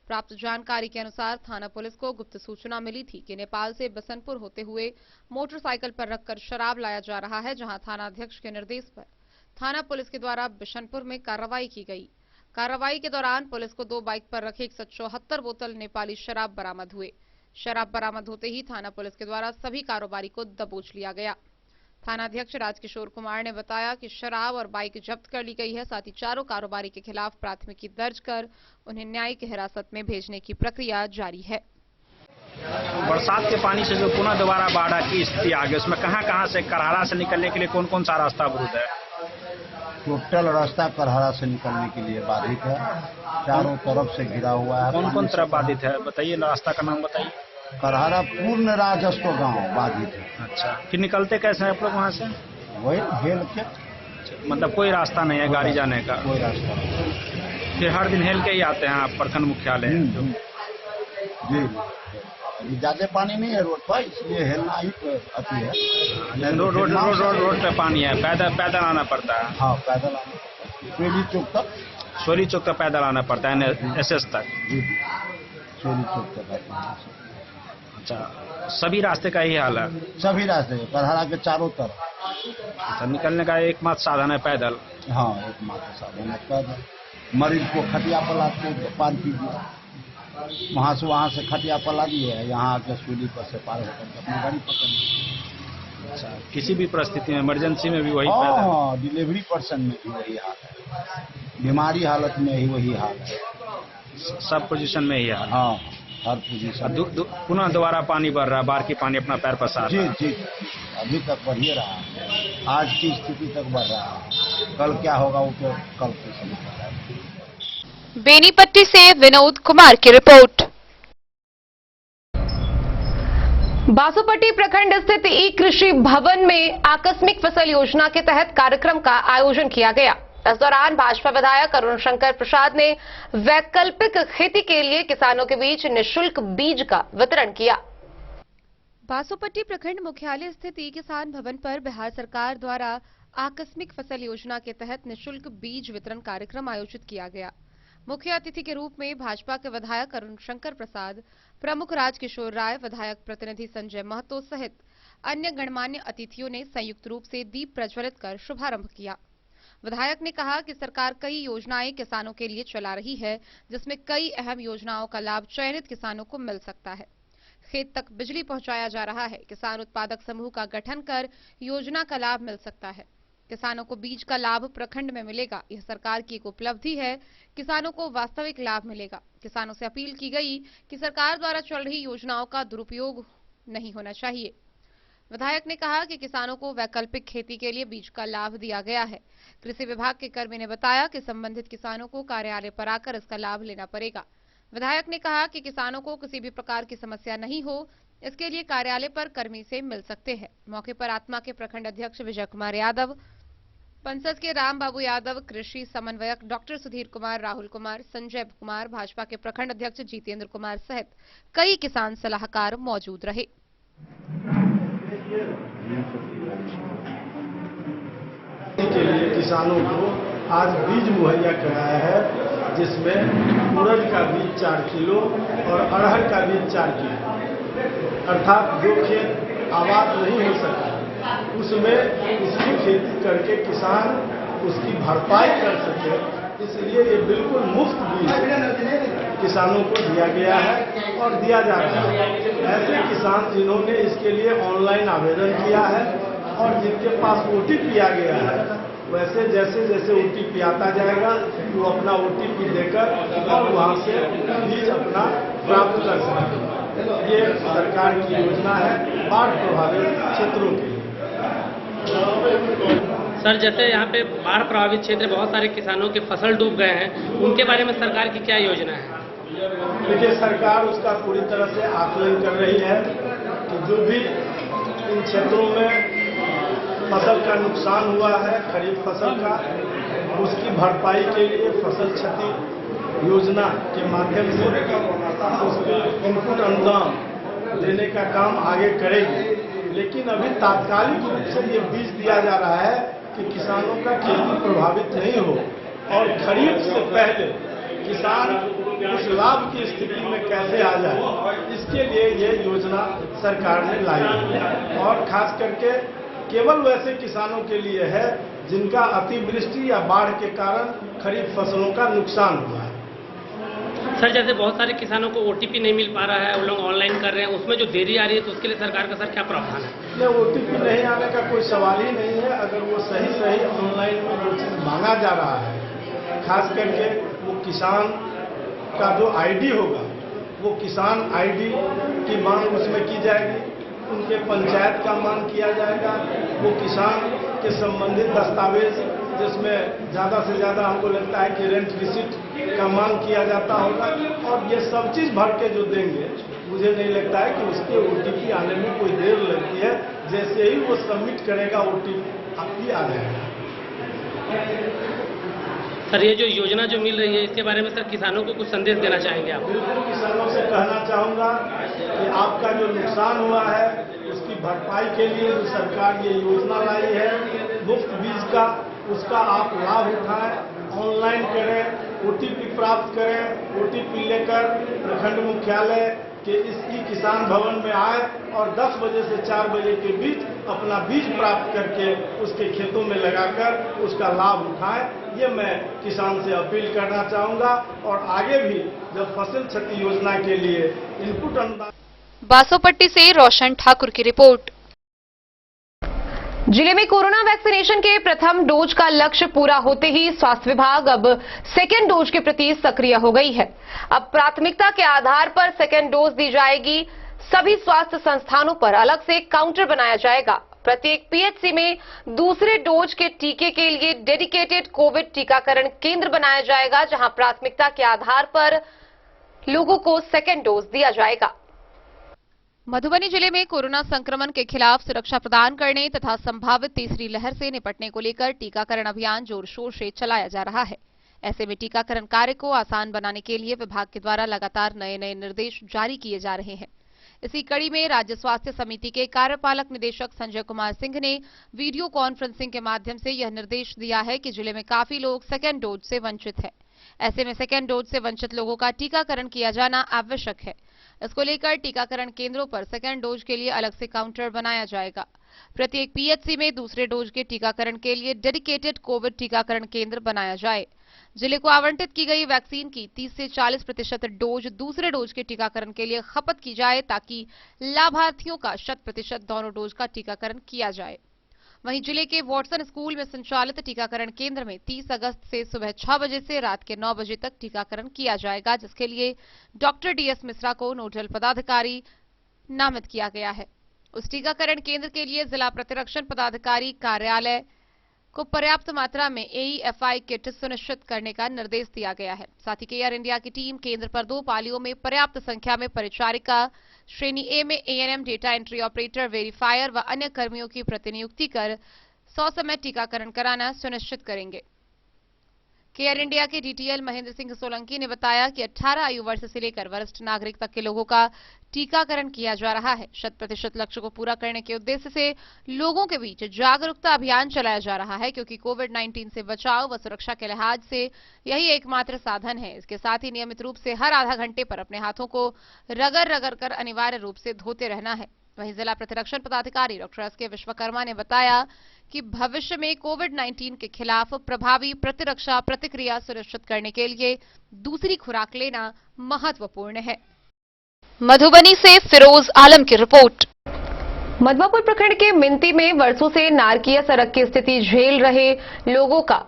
Speaker 1: प्राप्त जानकारी के अनुसार थाना पुलिस को गुप्त सूचना मिली थी कि नेपाल से बिशनपुर होते हुए मोटरसाइकिल पर रखकर शराब लाया जा रहा है, जहां थानाध्यक्ष के निर्देश पर थाना पुलिस के द्वारा बिशनपुर में कार्रवाई की गई। कार्रवाई के दौरान पुलिस को 2 बाइक पर रखे 174 बोतल नेपाली शराब बरामद हुए। शराब बरामद होते ही थाना पुलिस के द्वारा सभी कारोबारी को दबोच लिया गया। थानाध्यक्ष राजकिशोर कुमार ने बताया कि शराब और बाइक जब्त कर ली गई है। साथ ही चारों कारोबारी के खिलाफ प्राथमिकी दर्ज कर उन्हें न्यायिक हिरासत में भेजने की प्रक्रिया जारी है।
Speaker 9: बरसात के पानी से जो पुनः दोबारा बाढ़ की स्थिति आ गई, उसमें कहां से करहरा से निकलने के लिए कौन कौन सा रास्ता अवरुद्ध है?
Speaker 3: टोटल रास्ता करहरा से निकलने के लिए बाधित है, चारों तरफ से घिरा हुआ है।
Speaker 9: कौन कौन तरफ बाधित है बताइए, रास्ता का नाम बताइए।
Speaker 3: करहरा पूर्ण राजस्व गांव बाधित है।
Speaker 9: अच्छा, फिर निकलते कैसे हैं आप लोग वहाँ से?
Speaker 3: वही हेल के,
Speaker 9: मतलब कोई रास्ता नहीं है गाड़ी जाने का?
Speaker 3: कोई रास्ता नहीं।
Speaker 9: फिर हर दिन हेल के ही आते हैं आप प्रखंड मुख्यालय?
Speaker 3: जी, ज्यादा पानी नहीं है रोड पर, इसलिए हेलना ही अति है।
Speaker 9: रोड पे पानी है, पैदल आना पड़ता है?
Speaker 3: हाँ, पैदल आना पड़ता है।
Speaker 9: सोरी चौक तक पैदल आना पड़ता है, SS तक?
Speaker 3: जी, सोरी चौक तक।
Speaker 9: अच्छा, सभी रास्ते का यही हाल है?
Speaker 3: सभी रास्ते करहरा के चारों तरफ।
Speaker 9: अच्छा, निकलने का एकमात्र साधन है पैदल?
Speaker 3: हाँ, एकमात्र साधन है पैदल। मरीज को खटिया पर लाते तो पार कीजिए, वहाँ से खटिया पर ला दिए, यहाँ आके सूली पर से पार होकर अपनी गाड़ी पकड़।
Speaker 9: अच्छा, किसी भी परिस्थिति में, इमरजेंसी में भी वही?
Speaker 3: हाँ, डिलीवरी पर्सन में भी वही हाल है, बीमारी हालत में ही वही हाल है,
Speaker 9: सब पोजीशन में ही हाल?
Speaker 3: हाँ, हर पोजीशन।
Speaker 9: पुनः दोबारा पानी बढ़ रहा है, बाढ़ की पानी अपना पैर पसार रहा है?
Speaker 3: जी, अभी तक बढ़ ही रहा है, आज की स्थिति तक बढ़ रहा है। कल क्या होगा वो तो कल से समझ पता है।
Speaker 5: बेनीपट्टी से विनोद कुमार की रिपोर्ट।
Speaker 8: बासोपट्टी प्रखंड स्थित ई कृषि भवन में आकस्मिक फसल योजना के तहत कार्यक्रम का आयोजन किया गया। इस दौरान भाजपा विधायक अरुण शंकर प्रसाद ने वैकल्पिक खेती के लिए किसानों के बीच निःशुल्क बीज का वितरण किया।
Speaker 1: बासोपट्टी प्रखंड मुख्यालय स्थित ई किसान भवन पर बिहार सरकार द्वारा आकस्मिक फसल योजना के तहत निःशुल्क बीज वितरण कार्यक्रम आयोजित किया गया। मुख्य अतिथि के रूप में भाजपा के विधायक अरुण शंकर प्रसाद, प्रमुख राजकिशोर राय, विधायक प्रतिनिधि संजय महतो सहित अन्य गणमान्य अतिथियों ने संयुक्त रूप से दीप प्रज्वलित कर शुभारंभ किया। विधायक ने कहा कि सरकार कई योजनाएं किसानों के लिए चला रही है, जिसमें कई अहम योजनाओं का लाभ चयनित किसानों को मिल सकता है। खेत तक बिजली पहुंचाया जा रहा है, किसान उत्पादक समूह का गठन कर योजना का लाभ मिल सकता है, किसानों को बीज का लाभ प्रखंड में मिलेगा। यह सरकार की एक उपलब्धि है, किसानों को वास्तविक लाभ मिलेगा। किसानों से अपील की गई कि सरकार द्वारा चल रही योजनाओं का दुरुपयोग नहीं होना चाहिए। विधायक ने कहा कि किसानों को वैकल्पिक खेती के लिए बीज का लाभ दिया गया है। कृषि विभाग के कर्मी ने बताया कि संबंधित किसानों को कार्यालय पर आकर इसका लाभ लेना पड़ेगा। विधायक ने कहा कि किसानों को किसी भी प्रकार की समस्या नहीं हो, इसके लिए कार्यालय पर कर्मी से मिल सकते हैं। मौके पर आत्मा के प्रखंड अध्यक्ष विजय कुमार यादव, पंसद के राम बाबू यादव, कृषि समन्वयक डॉक्टर सुधीर कुमार, राहुल कुमार, संजय कुमार, भाजपा के प्रखंड अध्यक्ष जितेंद्र कुमार सहित कई किसान सलाहकार मौजूद रहे।
Speaker 10: के लिए किसानों को आज बीज मुहैया कराया है, जिसमें उड़द का बीज 4 किलो और अरहर का बीज 4 किलो, अर्थात जो खेत आबाद नहीं हो सकता उसमें उसकी खेती करके किसान उसकी भरपाई कर सके, इसलिए ये बिल्कुल मुफ्त बीज किसानों को दिया गया है और दिया जा रहा है। ऐसे किसान जिन्होंने इसके लिए ऑनलाइन आवेदन किया है और जिनके पास OTP आ गया है, वैसे जैसे जैसे OTP आता जाएगा वो अपना OTP देकर और वहाँ से बीज अपना प्राप्त कर सकेंगे। ये सरकार की योजना है बाढ़ प्रभावित क्षेत्रों के लिए।
Speaker 11: सर, जैसे यहाँ पे बाढ़ प्रभावित क्षेत्र बहुत सारे किसानों के फसल डूब गए हैं, उनके बारे में सरकार की क्या योजना है?
Speaker 10: देखिए, सरकार उसका पूरी तरह से आकलन कर रही है कि जो भी इन क्षेत्रों में फसल का नुकसान हुआ है, खरीफ फसल का, उसकी भरपाई के लिए फसल क्षति योजना के माध्यम से उसको इनपुट अनुदान देने का काम आगे करेगी। लेकिन अभी तात्कालिक रूप से ये बीज दिया जा रहा है कि किसानों का खेती प्रभावित नहीं हो और खरीफ से पहले किसान उस लाभ की स्थिति में कैसे आ जाए, इसके लिए ये योजना सरकार ने लाई है। और खास करके केवल वैसे किसानों के लिए है जिनका अतिवृष्टि या बाढ़ के कारण खरीफ फसलों का नुकसान हुआ है।
Speaker 11: सर, जैसे बहुत सारे किसानों को ओटीपी नहीं मिल पा रहा है, वो लोग ऑनलाइन कर रहे हैं, उसमें जो देरी आ रही है, तो उसके लिए सरकार का सर क्या प्रावधान है?
Speaker 10: ये ओटीपी नहीं आने का कोई सवाल ही नहीं है। अगर वो सही ऑनलाइन में जो चीज मांगा जा रहा है, खास करके वो किसान का जो आईडी होगा, वो किसान आईडी की मांग उसमें की जाएगी, उनके पंचायत का मांग किया जाएगा, वो किसान के संबंधित दस्तावेज जिसमें ज़्यादा से ज़्यादा हमको लगता है कि रेंट रिसिप्ट का मांग किया जाता होगा, और ये सब चीज़ भर के जो देंगे, मुझे नहीं लगता है कि उसके ओटीपी आने में कोई देर लगती है। जैसे ही वो सबमिट करेगा ओटीपी आपकी आ जाएगा।
Speaker 11: सर, ये जो योजना जो मिल रही है, इसके बारे में सर किसानों को कुछ संदेश देना चाहेंगे आप?
Speaker 10: बिल्कुल, किसानों से कहना चाहूँगा कि आपका जो नुकसान हुआ है उसकी भरपाई के लिए जो सरकार ये योजना लाई है मुफ्त बीज का, उसका आप लाभ उठाएं, ऑनलाइन करें, ओटीपी प्राप्त करें, ओटीपी लेकर प्रखंड मुख्यालय के इसी किसान भवन में आए और 10 बजे से 4 बजे के बीच अपना बीज प्राप्त करके उसके खेतों में लगाकर उसका लाभ उठाएं। ये मैं किसान से अपील करना चाहूँगा। और आगे भी जब फसल क्षति योजना के लिए इनपुट अनुदान।
Speaker 5: बासोपट्टी से रोशन ठाकुर की रिपोर्ट।
Speaker 8: जिले में कोरोना वैक्सीनेशन के प्रथम डोज का लक्ष्य पूरा होते ही स्वास्थ्य विभाग अब सेकेंड डोज के प्रति सक्रिय हो गई है। अब प्राथमिकता के आधार पर सेकेंड डोज दी जाएगी। सभी स्वास्थ्य संस्थानों पर अलग से काउंटर बनाया जाएगा। प्रत्येक पीएचसी में दूसरे डोज के टीके के लिए डेडिकेटेड कोविड टीकाकरण केंद्र बनाया जाएगा, जहां प्राथमिकता के आधार पर लोगों को सेकेंड डोज दिया जाएगा।
Speaker 1: मधुबनी जिले में कोरोना संक्रमण के खिलाफ सुरक्षा प्रदान करने तथा संभावित तीसरी लहर से निपटने को लेकर टीकाकरण अभियान जोर शोर से चलाया जा रहा है। ऐसे में टीकाकरण कार्य को आसान बनाने के लिए विभाग के द्वारा लगातार नए निर्देश जारी किए जा रहे हैं। इसी कड़ी में राज्य स्वास्थ्य समिति के कार्यपालक निदेशक संजय कुमार सिंह ने वीडियो कॉन्फ्रेंसिंग के माध्यम से यह निर्देश दिया है कि जिले में काफी लोग सेकेंड डोज से वंचित हैं। ऐसे में सेकेंड डोज से वंचित लोगों का टीकाकरण किया जाना आवश्यक है। इसको लेकर टीकाकरण केंद्रों पर सेकेंड डोज के लिए अलग से काउंटर बनाया जाएगा। प्रत्येक पीएचसी में दूसरे डोज के टीकाकरण के लिए डेडिकेटेड कोविड टीकाकरण केंद्र बनाया जाए। जिले को आवंटित की गई वैक्सीन की 30 से 40% डोज दूसरे डोज के टीकाकरण के लिए खपत की जाए, ताकि लाभार्थियों का 100% दोनों डोज का टीकाकरण किया जाए। वहीं जिले के वॉटसन स्कूल में संचालित टीकाकरण केंद्र में 30 अगस्त से सुबह 6 बजे से रात के 9 बजे तक टीकाकरण किया जाएगा, जिसके लिए डॉक्टर डीएस मिश्रा को नोडल पदाधिकारी नामित किया गया है। उस टीकाकरण केंद्र के लिए जिला प्रतिरक्षण पदाधिकारी कार्यालय को पर्याप्त मात्रा में एईएफआई किट सुनिश्चित करने का निर्देश दिया गया है। साथ ही केयर इंडिया की टीम केंद्र पर 2 पालियों में पर्याप्त संख्या में परिचारिका, श्रेणी ए में ANM, data entry operator, verifier व अन्य कर्मियों की प्रतिनियुक्ति कर 100 समय टीकाकरण कराना सुनिश्चित करेंगे। केयर इंडिया के डीटीएल महेंद्र सिंह सोलंकी ने बताया कि 18 आयु वर्ष से लेकर वरिष्ठ नागरिक तक के लोगों का टीकाकरण किया जा रहा है। 100% लक्ष्य को पूरा करने के उद्देश्य से लोगों के बीच जागरूकता अभियान चलाया जा रहा है, क्योंकि कोविड-19 से बचाव व सुरक्षा के लिहाज से यही एकमात्र साधन है। इसके साथ ही नियमित रूप से हर आधा घंटे पर अपने हाथों को रगड़ कर अनिवार्य रूप से धोते रहना है। वहीं जिला प्रतिरक्षण पदाधिकारी डॉक्टर एसके विश्वकर्मा ने बताया कि भविष्य में कोविड-19 के खिलाफ प्रभावी प्रतिरक्षा प्रतिक्रिया सुनिश्चित करने के लिए दूसरी खुराक लेना महत्वपूर्ण है।
Speaker 5: मधुबनी से फिरोज आलम की रिपोर्ट।
Speaker 8: मधवापुर प्रखंड के मिंती में वर्षों से नारकीय सड़क की स्थिति झेल रहे लोगों का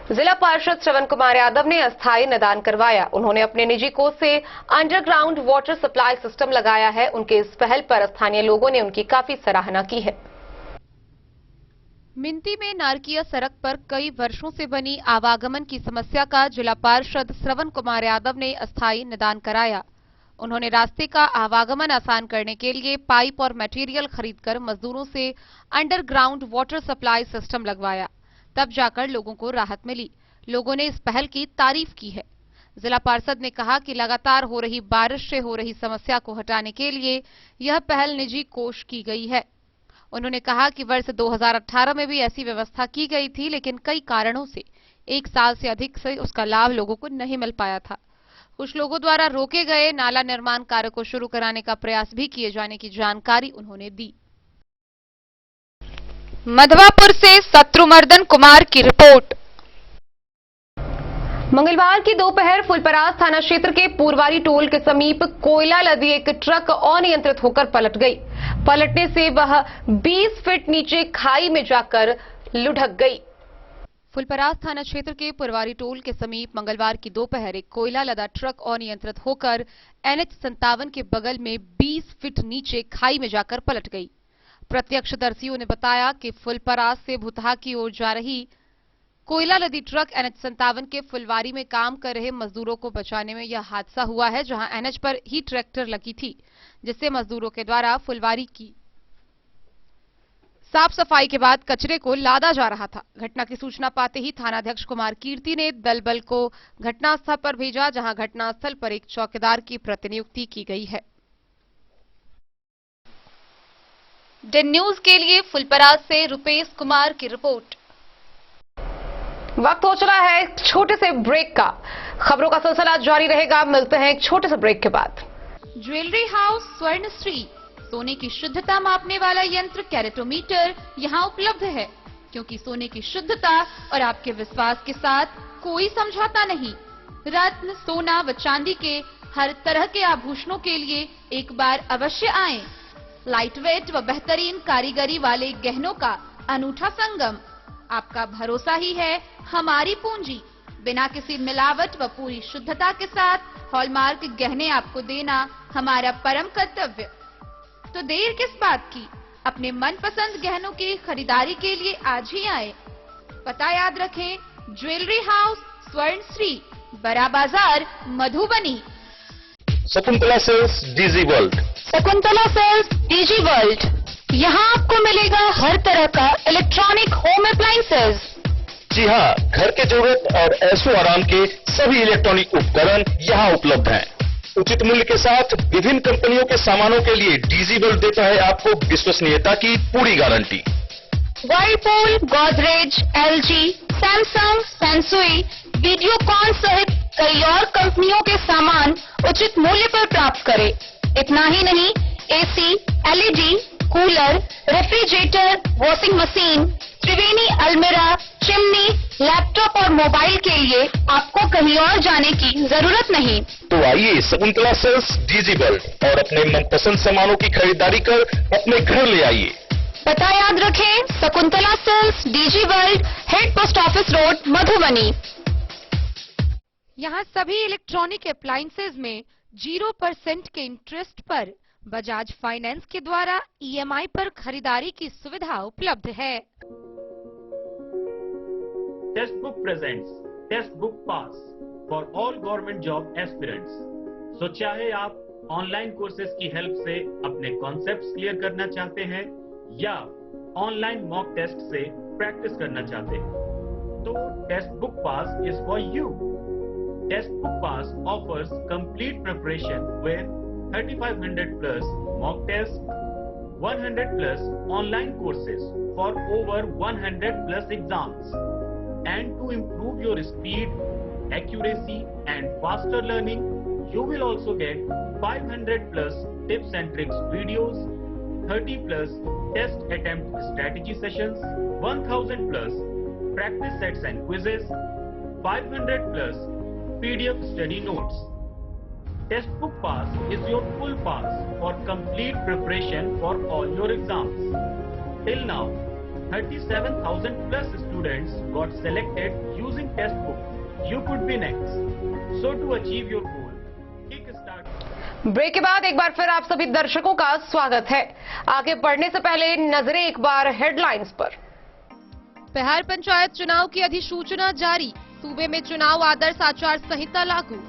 Speaker 8: जिला पार्षद श्रवण कुमार यादव ने अस्थायी निदान करवाया। उन्होंने अपने निजी कोष से अंडरग्राउंड वाटर सप्लाई सिस्टम लगाया है। उनके इस पहल पर स्थानीय लोगों ने उनकी काफी सराहना की है।
Speaker 1: मिंती में नारकीय सड़क पर कई वर्षों से बनी आवागमन की समस्या का जिला पार्षद श्रवण कुमार यादव ने अस्थायी निदान कराया। उन्होंने रास्ते का आवागमन आसान करने के लिए पाइप और मटेरियल खरीदकर मजदूरों से अंडरग्राउंड वाटर सप्लाई सिस्टम लगवाया। तब जाकर लोगों को राहत मिली। लोगों ने इस पहल की तारीफ की है। जिला पार्षद ने कहा कि लगातार हो रही बारिश से हो रही समस्या को हटाने के लिए यह पहल निजी कोष की गई है। उन्होंने कहा कि वर्ष 2018 में भी ऐसी व्यवस्था की गई थी, लेकिन कई कारणों से 1 साल से अधिक से उसका लाभ लोगों को नहीं मिल पाया था। कुछ लोगों द्वारा रोके गए नाला निर्माण कार्य को शुरू कराने का प्रयास भी किए जाने की जानकारी उन्होंने दी।
Speaker 5: मधवापुर से शत्रुमर्दन कुमार की रिपोर्ट।
Speaker 8: मंगलवार की दोपहर फुलपरास थाना क्षेत्र के पुरवारी टोल के समीप कोयला लदी एक ट्रक अनियंत्रित होकर पलट गई। पलटने से वह 20 फीट नीचे खाई में जाकर लुढ़क गई।
Speaker 1: फुलपरास थाना क्षेत्र के पुरवारी टोल के समीप मंगलवार की दोपहर एक कोयला लदा ट्रक अनियंत्रित होकर NH57 के बगल में 20 फीट नीचे खाई में जाकर पलट गई। प्रत्यक्षदर्शियों ने बताया कि फुलपरास से भुतहा की ओर जा रही कोयला लदी ट्रक NH57 के फुलवारी में काम कर रहे मजदूरों को बचाने में यह हादसा हुआ है, जहां NH पर ही ट्रैक्टर लगी थी, जिससे मजदूरों के द्वारा फुलवारी की साफ सफाई के बाद कचरे को लादा जा रहा था। घटना की सूचना पाते ही थानाध्यक्ष कुमार कीर्ति ने दल बल को घटनास्थल पर भेजा, जहां घटनास्थल पर एक चौकीदार की प्रतिनियुक्ति की गई है।
Speaker 5: डेन न्यूज के लिए फुलपरास से रुपेश कुमार की रिपोर्ट।
Speaker 8: वक्त हो चला है एक छोटे से ब्रेक का। खबरों का सिलसिला जारी रहेगा। मिलते हैं एक छोटे से ब्रेक के बाद।
Speaker 1: ज्वेलरी हाउस स्वर्णश्री सोने की शुद्धता मापने वाला यंत्र कैरेटोमीटर यहाँ उपलब्ध है, क्योंकि सोने की शुद्धता और आपके विश्वास के साथ कोई समझौता नहीं। रत्न, सोना व चांदी के हर तरह के आभूषणों के लिए एक बार अवश्य आएं। लाइट वेट व बेहतरीन कारीगरी वाले गहनों का अनूठा संगम। आपका भरोसा ही है हमारी पूंजी। बिना किसी मिलावट व पूरी शुद्धता के साथ हॉलमार्क गहने आपको देना हमारा परम कर्तव्य। तो देर किस बात की, अपने मनपसंद गहनों की खरीदारी के लिए आज ही आए। पता याद रखें, jewellery house Swarnashree, Bada Bazar, Madhubani.
Speaker 12: Shakuntala sales DG world.
Speaker 5: Shakuntala sales DG world, यहाँ आपको मिलेगा हर तरह का इलेक्ट्रॉनिक होम अप्लायंसेज।
Speaker 12: जी हाँ, घर के जरूरत और ऐशो आराम के सभी इलेक्ट्रॉनिक उपकरण यहाँ उपलब्ध हैं। उचित मूल्य के साथ विभिन्न कंपनियों के सामानों के लिए डीजी वर्ल्ड देता है आपको विश्वसनीयता की पूरी guarantee.
Speaker 5: Whirlpool, Godrej, LG, Samsung, सैमसुई, वीडियोकॉन सहित कई और कंपनियों के सामान उचित मूल्य पर प्राप्त करें। इतना ही नहीं, AC, LED, cooler, refrigerator, washing machine, Triveni अलमीरा, चिमनी, लैपटॉप और मोबाइल के लिए आपको कहीं और जाने की जरूरत नहीं।
Speaker 12: तो आइए शकुंतला सेल्स डीजी वर्ल्ड और अपने मनपसंद सामानों की खरीदारी कर अपने घर ले आइए।
Speaker 5: पता याद रखें, Shakuntala sales DG world, head post office road, Madhubani.
Speaker 1: यहाँ सभी इलेक्ट्रॉनिक अप्लायंसेज में 0% के इंटरेस्ट पर बजाज फाइनेंस के द्वारा EMI पर खरीदारी की सुविधा उपलब्ध है।
Speaker 13: Testbook presents test book pass for all government job aspirants. So चाहे आप ऑनलाइन कोर्सेज की हेल्प से अपने कॉन्सेप्ट्स क्लियर करना चाहते हैं या ऑनलाइन मॉक टेस्ट से प्रैक्टिस करना चाहते हैं, तो test book pass is for you. Test book pass offers complete preparation with 3500 plus mock tests, 100 plus online courses for over 100 plus exams. And to improve your speed, accuracy and faster learning, you will also get 500 plus tips and tricks videos, 30 plus test attempt strategy sessions, 1000 plus practice sets and quizzes, 500 plus PDF study notes. Test book pass is your full pass for complete preparation for all your exams. Till now, 37,000 plus students got selected using test book. You could be next. So to achieve your goal, kickstart.
Speaker 8: Break के बाद एक बार फिर आप सभी दर्शकों का स्वागत है। आगे बढ़ने से पहले नजरें एक बार हेडलाइंस पर।
Speaker 1: बिहार पंचायत चुनाव की अधिसूचना जारी, सूबे में चुनाव आदर्श आचार संहिता लागू।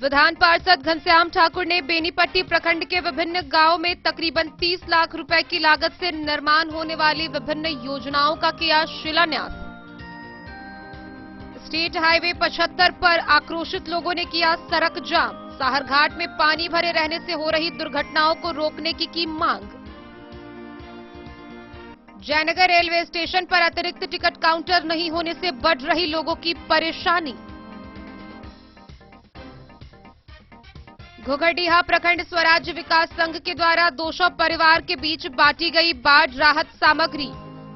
Speaker 1: विधान पार्षद घनश्याम ठाकुर ने बेनीपट्टी प्रखंड के विभिन्न गांवों में तकरीबन 30 लाख रुपए की लागत से निर्माण होने वाली विभिन्न योजनाओं का किया शिलान्यास। स्टेट हाईवे 75 पर आक्रोशित लोगों ने किया सड़क जाम। साहरघाट में पानी भरे रहने से हो रही दुर्घटनाओं को रोकने की मांग। जयनगर रेलवे स्टेशन पर अतिरिक्त टिकट काउंटर नहीं होने से बढ़ रही लोगों की परेशानी। घोघरडीहा प्रखंड स्वराज्य विकास संघ के द्वारा 200 परिवार के बीच बांटी गई बाढ़ राहत सामग्री।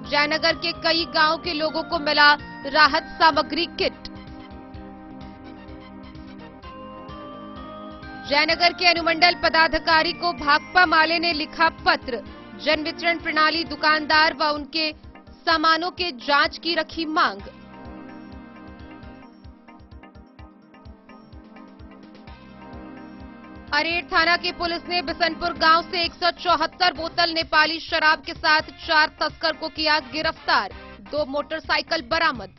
Speaker 1: जयनगर के कई गांव के लोगों को मिला राहत सामग्री किट। जयनगर के अनुमंडल पदाधिकारी को भाकपा माले ने लिखा पत्र। जन वितरण प्रणाली दुकानदार व उनके सामानों के जांच की रखी मांग। अरेर थाना की पुलिस ने बिसनपुर गांव से 174 बोतल नेपाली शराब के साथ 4 तस्कर को किया गिरफ्तार। 2 मोटरसाइकिल बरामद।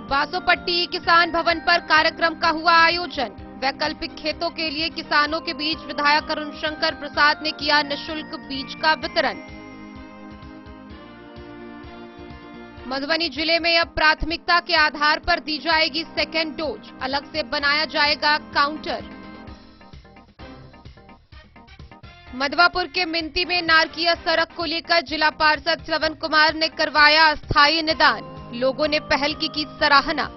Speaker 1: बासोपट्टी किसान भवन पर कार्यक्रम का हुआ आयोजन। वैकल्पिक खेतों के लिए किसानों के बीच विधायक अरुण शंकर प्रसाद ने किया निःशुल्क बीज का वितरण। मधुबनी जिले में अब प्राथमिकता के आधार पर दी जाएगी सेकेंड डोज। अलग से बनाया जाएगा काउंटर। मधवापुर के मिंती में नारकिया सड़क को लेकर जिला पार्षद श्रवण कुमार ने करवाया अस्थायी निदान। लोगों ने पहल की सराहना।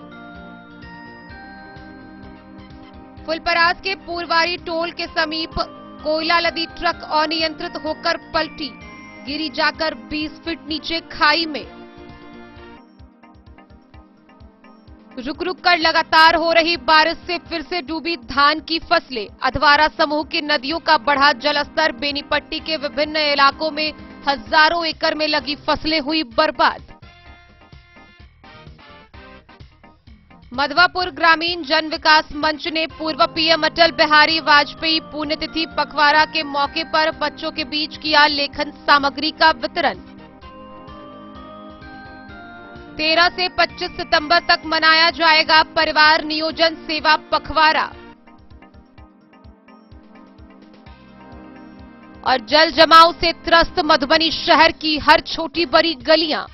Speaker 1: फुलपरास के पूर्वारी टोल के समीप कोयला लदी ट्रक अनियंत्रित होकर पलटी, गिरी जाकर 20 फीट नीचे खाई में। रुक रुक कर लगातार हो रही बारिश से फिर से डूबी धान की फसलें। अधवारा समूह की नदियों का बढ़ा जलस्तर। बेनीपट्टी के विभिन्न इलाकों में हजारों एकड़ में लगी फसलें हुई बर्बाद। मधवापुर ग्रामीण जन विकास मंच ने पूर्व पीएम अटल बिहारी वाजपेयी पुण्यतिथि पखवाड़ा के मौके पर बच्चों के बीच किया लेखन सामग्री का वितरण। 13 से 25 सितंबर तक मनाया जाएगा परिवार नियोजन सेवा पखवाड़ा। और जल जमाव से त्रस्त मधुबनी शहर की हर छोटी बड़ी गलियां।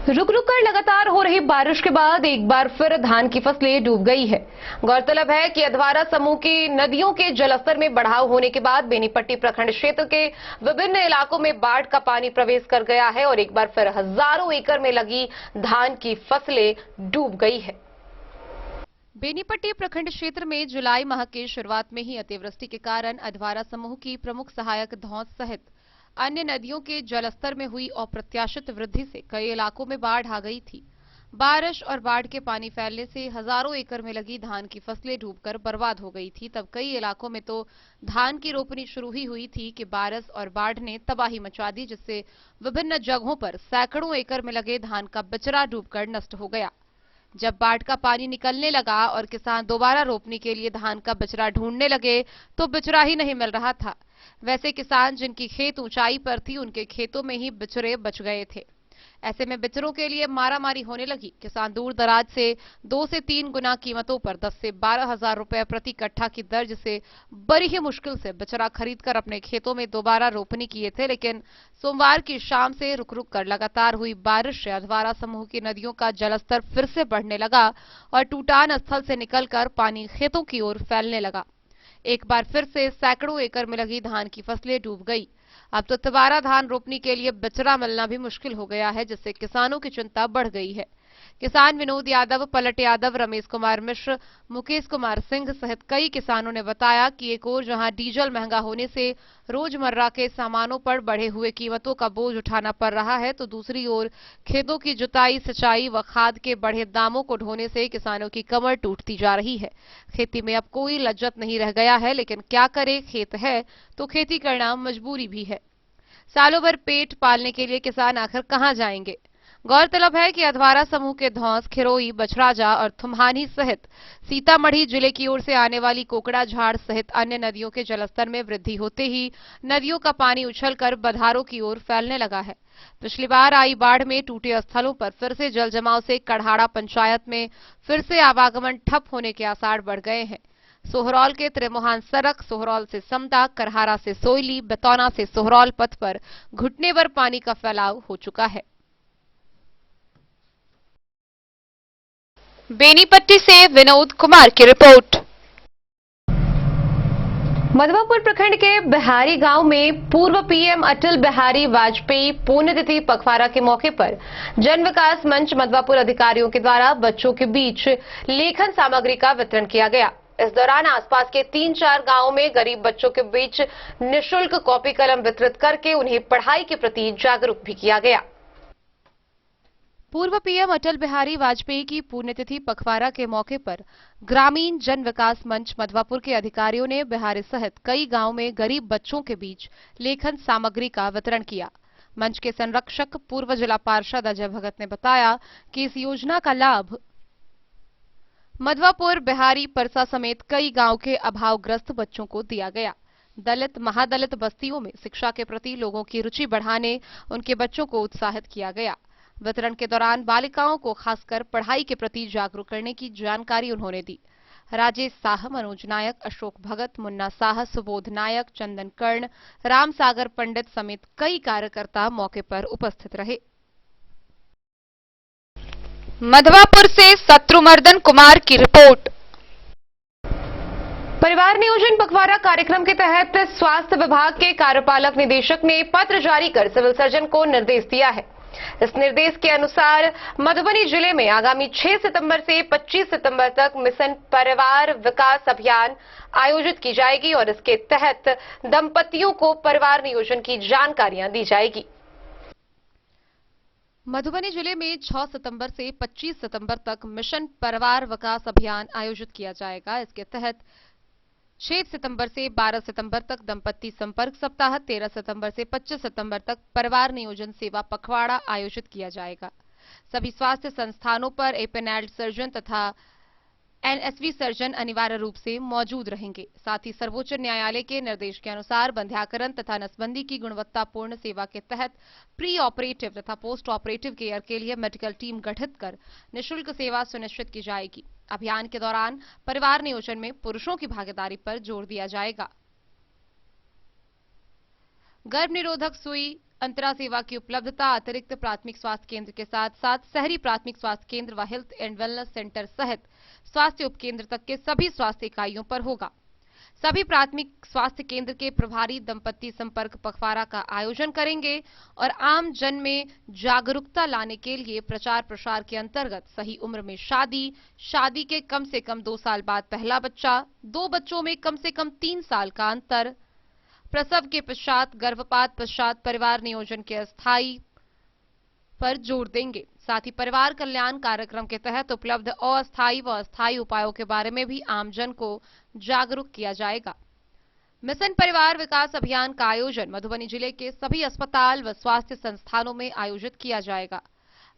Speaker 8: रुक रुक कर लगातार हो रही बारिश के बाद एक बार फिर धान की फसलें डूब गई है। गौरतलब है कि अधवारा समूह की नदियों के जलस्तर में बढ़ाव होने के बाद बेनीपट्टी प्रखंड क्षेत्र के विभिन्न इलाकों में बाढ़ का पानी प्रवेश कर गया है और एक बार फिर हजारों एकड़ में लगी धान की फसलें डूब गई है।
Speaker 1: बेनीपट्टी प्रखंड क्षेत्र में जुलाई माह की शुरुआत में ही अतिवृष्टि के कारण अधवारा समूह की प्रमुख सहायक धौंस सहित अन्य नदियों के जलस्तर में हुई अप्रत्याशित वृद्धि से कई इलाकों में बाढ़ आ गई थी। बारिश और बाढ़ के पानी फैलने से हजारों एकड़ में लगी धान की फसलें डूबकर बर्बाद हो गई थी। तब कई इलाकों में तो धान की रोपनी शुरू ही हुई थी कि बारिश और बाढ़ ने तबाही मचा दी, जिससे विभिन्न जगहों पर सैकड़ों एकड़ में लगे धान का बिचड़ा डूबकर नष्ट हो गया। जब बाढ़ का पानी निकलने लगा और किसान दोबारा रोपनी के लिए धान का बिचड़ा ढूंढने लगे तो बिचड़ा ही नहीं मिल रहा था। वैसे किसान जिनकी खेत ऊंचाई पर थी उनके खेतों में ही बिचड़े बच गए थे। ऐसे में बिचड़ों के लिए मारामारी होने लगी। किसान दूर दराज से 2 से 3 गुना कीमतों पर 10 से 12 हजार रुपए प्रति कट्ठा की दर्ज से बड़ी ही मुश्किल से बिचड़ा खरीदकर अपने खेतों में दोबारा रोपनी किए थे। लेकिन सोमवार की शाम से रुक रुक कर लगातार हुई बारिश से अधवारा समूह की नदियों का जलस्तर फिर से बढ़ने लगा और टूटान स्थल से निकलकर पानी खेतों की ओर फैलने लगा। एक बार फिर से सैकड़ों एकड़ में लगी धान की फसलें डूब गई। अब तो दोबारा धान रोपनी के लिए बिचड़ा मिलना भी मुश्किल हो गया है, जिससे किसानों की चिंता बढ़ गई है। किसान विनोद यादव, पलट यादव, रमेश कुमार मिश्र, मुकेश कुमार सिंह सहित कई किसानों ने बताया कि एक ओर जहां डीजल महंगा होने से रोजमर्रा के सामानों पर बढ़े हुए कीमतों का बोझ उठाना पड़ रहा है, तो दूसरी ओर खेतों की जुताई, सिंचाई व खाद के बढ़े दामों को ढोने से किसानों की कमर टूटती जा रही है। खेती में अब कोई लज्जत नहीं रह गया है, लेकिन क्या करे, खेत है तो खेती करना मजबूरी भी है। सालों भर पेट पालने के लिए किसान आखिर कहां जाएंगे। गौरतलब है कि अधवारा समूह के धौंस, खिरोई, बछराजा और थुम्हानी सहित सीतामढ़ी जिले की ओर से आने वाली कोकड़ा झाड़ सहित अन्य नदियों के जलस्तर में वृद्धि होते ही नदियों का पानी उछलकर बधारों की ओर फैलने लगा है। पिछली बार आई बाढ़ में टूटे स्थलों पर फिर से जल जमाव से कढ़ाड़ा पंचायत में फिर से आवागमन ठप होने के आसार बढ़ गए हैं। सोहरौल के त्रिमोहान सड़क, सोहरौल से समदा, करहारा से सोयली, बेतौना से सोहरौल पथ पर घुटने भर पानी का फैलाव हो चुका है।
Speaker 5: बेनीपट्टी से विनोद कुमार की रिपोर्ट।
Speaker 8: मधवापुर प्रखंड के बिहारी गांव में पूर्व पीएम अटल बिहारी वाजपेयी पुण्यतिथि पखवाड़ा के मौके पर जन विकास मंच मधवापुर अधिकारियों के द्वारा बच्चों के बीच लेखन सामग्री का वितरण किया गया। इस दौरान आसपास के 3-4 गांवों में गरीब बच्चों के बीच निःशुल्क कॉपी कलम वितरित करके उन्हें पढ़ाई के प्रति जागरूक भी किया गया।
Speaker 1: पूर्व पीएम अटल बिहारी वाजपेयी की पुण्यतिथि पखवाड़ा के मौके पर ग्रामीण जन विकास मंच मधवापुर के अधिकारियों ने बिहारी सहित कई गांवों में गरीब बच्चों के बीच लेखन सामग्री का वितरण किया। मंच के संरक्षक पूर्व जिला पार्षद अजय भगत ने बताया कि इस योजना का लाभ मधवापुर, बिहारी, परसा समेत कई गांव के अभावग्रस्त बच्चों को दिया गया। दलित, महादलित बस्तियों में शिक्षा के प्रति लोगों की रुचि बढ़ाने उनके बच्चों को उत्साहित किया गया। वितरण के दौरान बालिकाओं को खासकर पढ़ाई के प्रति जागरूक करने की जानकारी उन्होंने दी। राजेश साह, मनोज नायक, अशोक भगत, मुन्ना साह, सुबोध नायक, चंदन कर्ण, राम सागर पंडित समेत कई कार्यकर्ता मौके पर उपस्थित रहे।
Speaker 5: मधवापुर से शत्रुमर्दन कुमार की रिपोर्ट।
Speaker 8: परिवार नियोजन पखवाड़ा कार्यक्रम के तहत स्वास्थ्य विभाग के कार्यपालक निदेशक ने पत्र जारी कर सिविल सर्जन को निर्देश दिया है। इस निर्देश के अनुसार मधुबनी जिले में आगामी 6 सितंबर से 25 सितंबर तक मिशन परिवार विकास अभियान आयोजित की जाएगी और इसके तहत दंपतियों को परिवार नियोजन की जानकारियां दी जाएगी।
Speaker 1: मधुबनी जिले में 6 सितंबर से 25 सितंबर तक मिशन परिवार विकास अभियान आयोजित किया जाएगा। इसके तहत 6 सितंबर से 12 सितंबर तक दंपति संपर्क सप्ताह, 13 सितंबर से 25 सितंबर तक परिवार नियोजन सेवा पखवाड़ा आयोजित किया जाएगा। सभी स्वास्थ्य संस्थानों पर एपेनल्ड सर्जन तथा एनएसवी सर्जन अनिवार्य रूप से मौजूद रहेंगे। साथ ही सर्वोच्च न्यायालय के निर्देश के अनुसार बंध्याकरण तथा नसबंदी की गुणवत्तापूर्ण सेवा के तहत प्री ऑपरेटिव तथा पोस्ट ऑपरेटिव केयर के लिए मेडिकल टीम गठित कर निःशुल्क सेवा सुनिश्चित की जाएगी। अभियान के दौरान परिवार नियोजन में पुरुषों की भागीदारी पर जोर दिया जाएगा। गर्भ निरोधक सुई, अंतरा सेवा की उपलब्धता अतिरिक्त प्राथमिक स्वास्थ्य केंद्र के साथ साथ शहरी प्राथमिक स्वास्थ्य केंद्र व हेल्थ एंड वेलनेस सेंटर सहित स्वास्थ्य उपकेंद्र तक के सभी स्वास्थ्य इकाइयों पर होगा। सभी प्राथमिक स्वास्थ्य केंद्र के प्रभारी दंपति संपर्क पखवाड़ा का आयोजन करेंगे और आम जन में जागरूकता लाने के लिए प्रचार प्रसार के अंतर्गत सही उम्र में शादी, शादी के कम से कम 2 साल बाद पहला बच्चा, 2 बच्चों में कम से कम 3 साल का अंतर, प्रसव के पश्चात, गर्भपात पश्चात परिवार नियोजन के अस्थायी पर जोर देंगे। साथ ही परिवार कल्याण कार्यक्रम के तहत उपलब्ध अस्थायी व अस्थायी उपायों के बारे में भी आमजन को जागरूक किया जाएगा। मिशन परिवार विकास अभियान का आयोजन मधुबनी जिले के सभी अस्पताल व स्वास्थ्य संस्थानों में आयोजित किया जाएगा।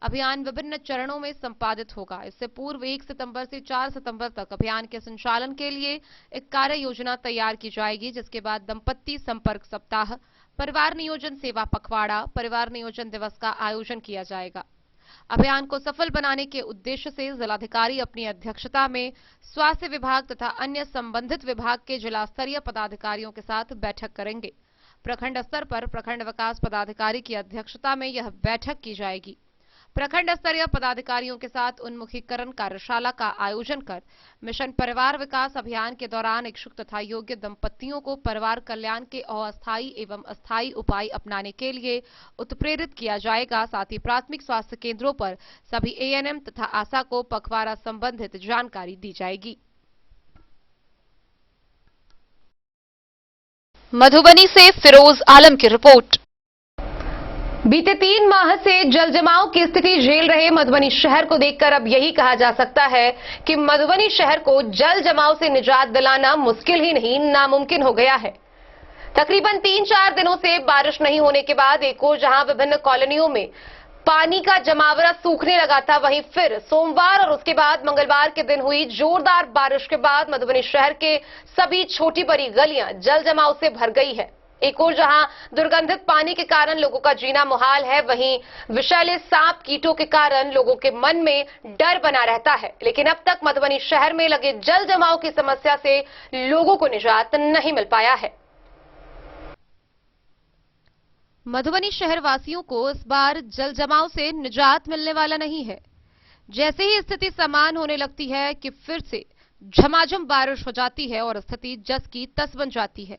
Speaker 1: अभियान विभिन्न चरणों में संपादित होगा। इससे पूर्व 1 सितंबर से 4 सितंबर तक अभियान के संचालन के लिए एक कार्य योजना तैयार की जाएगी, जिसके बाद दंपति संपर्क सप्ताह, परिवार नियोजन सेवा पखवाड़ा, परिवार नियोजन दिवस का आयोजन किया जाएगा। अभियान को सफल बनाने के उद्देश्य से जिलाधिकारी अपनी अध्यक्षता में स्वास्थ्य विभाग तथा अन्य संबंधित विभाग के जिला स्तरीय पदाधिकारियों के साथ बैठक करेंगे। प्रखंड स्तर पर प्रखंड विकास पदाधिकारी की अध्यक्षता में यह बैठक की जाएगी। प्रखंड स्तरीय पदाधिकारियों के साथ उन्मुखीकरण कार्यशाला का आयोजन कर मिशन परिवार विकास अभियान के दौरान इच्छुक तथा योग्य दंपतियों को परिवार कल्याण के अस्थायी एवं अस्थायी उपाय अपनाने के लिए उत्प्रेरित किया जाएगा। साथ ही प्राथमिक स्वास्थ्य केंद्रों पर सभी एएनएम तथा आशा को पखवाड़ा संबंधित जानकारी दी जाएगी।
Speaker 5: मधुबनी से फिरोज आलम की रिपोर्ट।
Speaker 8: बीते 3 माह से जल जमाव की स्थिति झेल रहे मधुबनी शहर को देखकर अब यही कहा जा सकता है कि मधुबनी शहर को जल जमाव से निजात दिलाना मुश्किल ही नहीं, नामुमकिन हो गया है। तकरीबन 3-4 दिनों से बारिश नहीं होने के बाद एक ओर जहां विभिन्न कॉलोनियों में पानी का जमावड़ा सूखने लगा था, वहीं फिर सोमवार और उसके बाद मंगलवार के दिन हुई जोरदार बारिश के बाद मधुबनी शहर के सभी छोटी बड़ी गलियां जल जमाव से भर गई है। एक और जहां दुर्गंधित पानी के कारण लोगों का जीना मुहाल है, वहीं विषैले सांप कीटों के कारण लोगों के मन में डर बना रहता है। लेकिन अब तक मधुबनी शहर में लगे जल जमाव की समस्या से लोगों को निजात नहीं मिल पाया है।
Speaker 1: मधुबनी शहर वासियों को इस बार जल जमाव से निजात मिलने वाला नहीं है। जैसे ही स्थिति समान होने लगती है कि फिर से झमाझम बारिश हो जाती है और स्थिति जस की तस बन जाती है।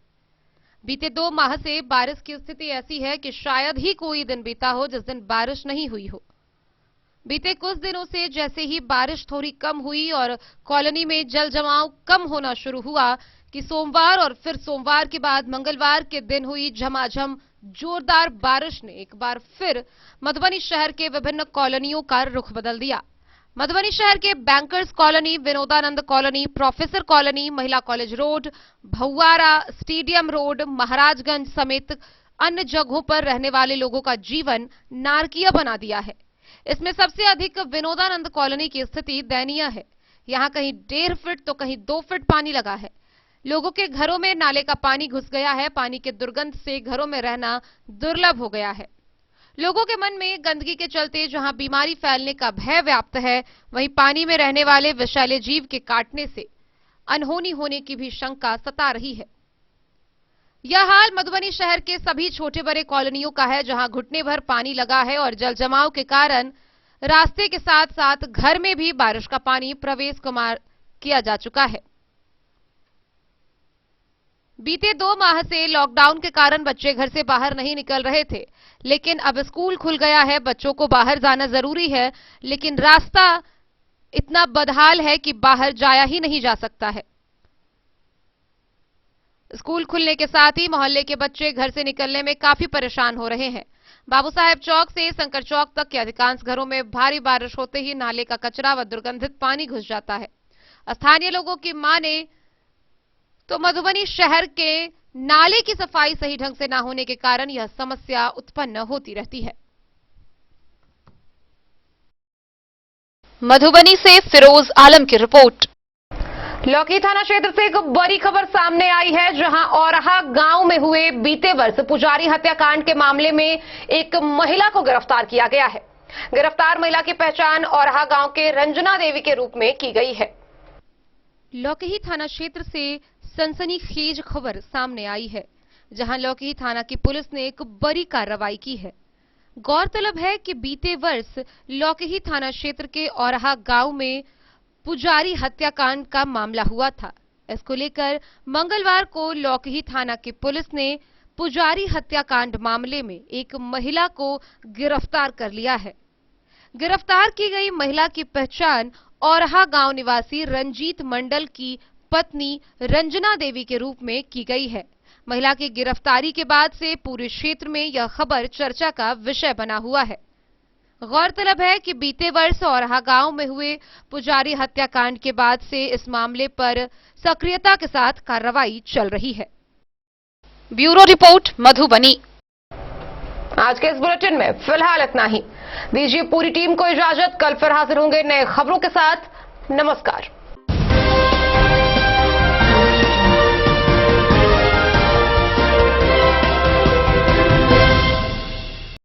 Speaker 1: बीते 2 माह से बारिश की स्थिति ऐसी है कि शायद ही कोई दिन बीता हो जिस दिन बारिश नहीं हुई हो। बीते कुछ दिनों से जैसे ही बारिश थोड़ी कम हुई और कॉलोनी में जल जमाव कम होना शुरू हुआ कि सोमवार और फिर सोमवार के बाद मंगलवार के दिन हुई झमाझम जोरदार बारिश ने एक बार फिर मधुबनी शहर के विभिन्न कॉलोनियों का रुख बदल दिया। मधुबनी शहर के bankers colony, Vinodanand colony, professor colony, महिला college road, Bhauwara, stadium road, Maharajganj समेत अन्य जगहों पर रहने वाले लोगों का जीवन नारकीय बना दिया है। इसमें सबसे अधिक विनोदानंद कॉलोनी की स्थिति दयनीय है। यहां कहीं 1.5 फीट तो कहीं 2 फीट पानी लगा है। लोगों के घरों में नाले का पानी घुस गया है। पानी के दुर्गंध से घरों में रहना दुर्लभ हो गया है। लोगों के मन में गंदगी के चलते जहां बीमारी फैलने का भय व्याप्त है, वहीं पानी में रहने वाले विषैले जीव के काटने से अनहोनी होने की भी शंका सता रही है। यह हाल मधुबनी शहर के सभी छोटे बड़े कॉलोनियों का है, जहां घुटने भर पानी लगा है और जल जमाव के कारण रास्ते के साथ साथ घर में भी बारिश का पानी प्रवेश किया जा चुका है। बीते 2 माह से लॉकडाउन के कारण बच्चे घर से बाहर नहीं निकल रहे थे, लेकिन अब स्कूल खुल गया है। बच्चों को बाहर जाना जरूरी है, लेकिन रास्ता इतना बदहाल है कि बाहर जाया ही नहीं जा सकता है। स्कूल खुलने के साथ ही मोहल्ले के बच्चे घर से निकलने में काफी परेशान हो रहे हैं। बाबू साहेब चौक से शंकर चौक तक के अधिकांश घरों में भारी बारिश होते ही नाले का कचरा व दुर्गंधित पानी घुस जाता है। स्थानीय लोगों की माने तो मधुबनी शहर के नाले की सफाई सही ढंग से न होने के कारण यह समस्या उत्पन्न होती रहती है।
Speaker 5: मधुबनी से फिरोज आलम की रिपोर्ट।
Speaker 8: लौकी थाना क्षेत्र से एक बड़ी खबर सामने आई है, जहां औरहा गांव में हुए बीते वर्ष पुजारी हत्याकांड के मामले में एक महिला को गिरफ्तार किया गया है। गिरफ्तार महिला की पहचान औरहा गांव के रंजना देवी के रूप में की गई है।
Speaker 1: लौकी थाना क्षेत्र से सनसनीखेज खबर सामने आई है, जहां लौकी थाना की पुलिस ने एक बड़ी कार्रवाई की है। गौरतलब है कि बीते वर्ष लौकी थाना क्षेत्र के औरहा गांव में पुजारी हत्याकांड का मामला हुआ था। इसको लेकर मंगलवार को लौकी थाना की पुलिस ने पुजारी हत्याकांड मामले में एक महिला को गिरफ्तार कर लिया है। गिरफ्तार की गई महिला की पहचान औरहा गांव निवासी रंजीत मंडल की पत्नी रंजना देवी के रूप में की गई है। महिला की गिरफ्तारी के बाद से पूरे क्षेत्र में यह खबर चर्चा का विषय बना हुआ है। गौरतलब है कि बीते वर्ष औरहा गांव में हुए पुजारी हत्याकांड के बाद से इस मामले पर सक्रियता के साथ कार्रवाई चल रही है।
Speaker 5: Bureau report Madhubani.
Speaker 8: आज के इस बुलेटिन में फिलहाल इतना ही। दीजिए पूरी टीम को इजाजत। कल फिर हाजिर होंगे नए खबरों के साथ। नमस्कार।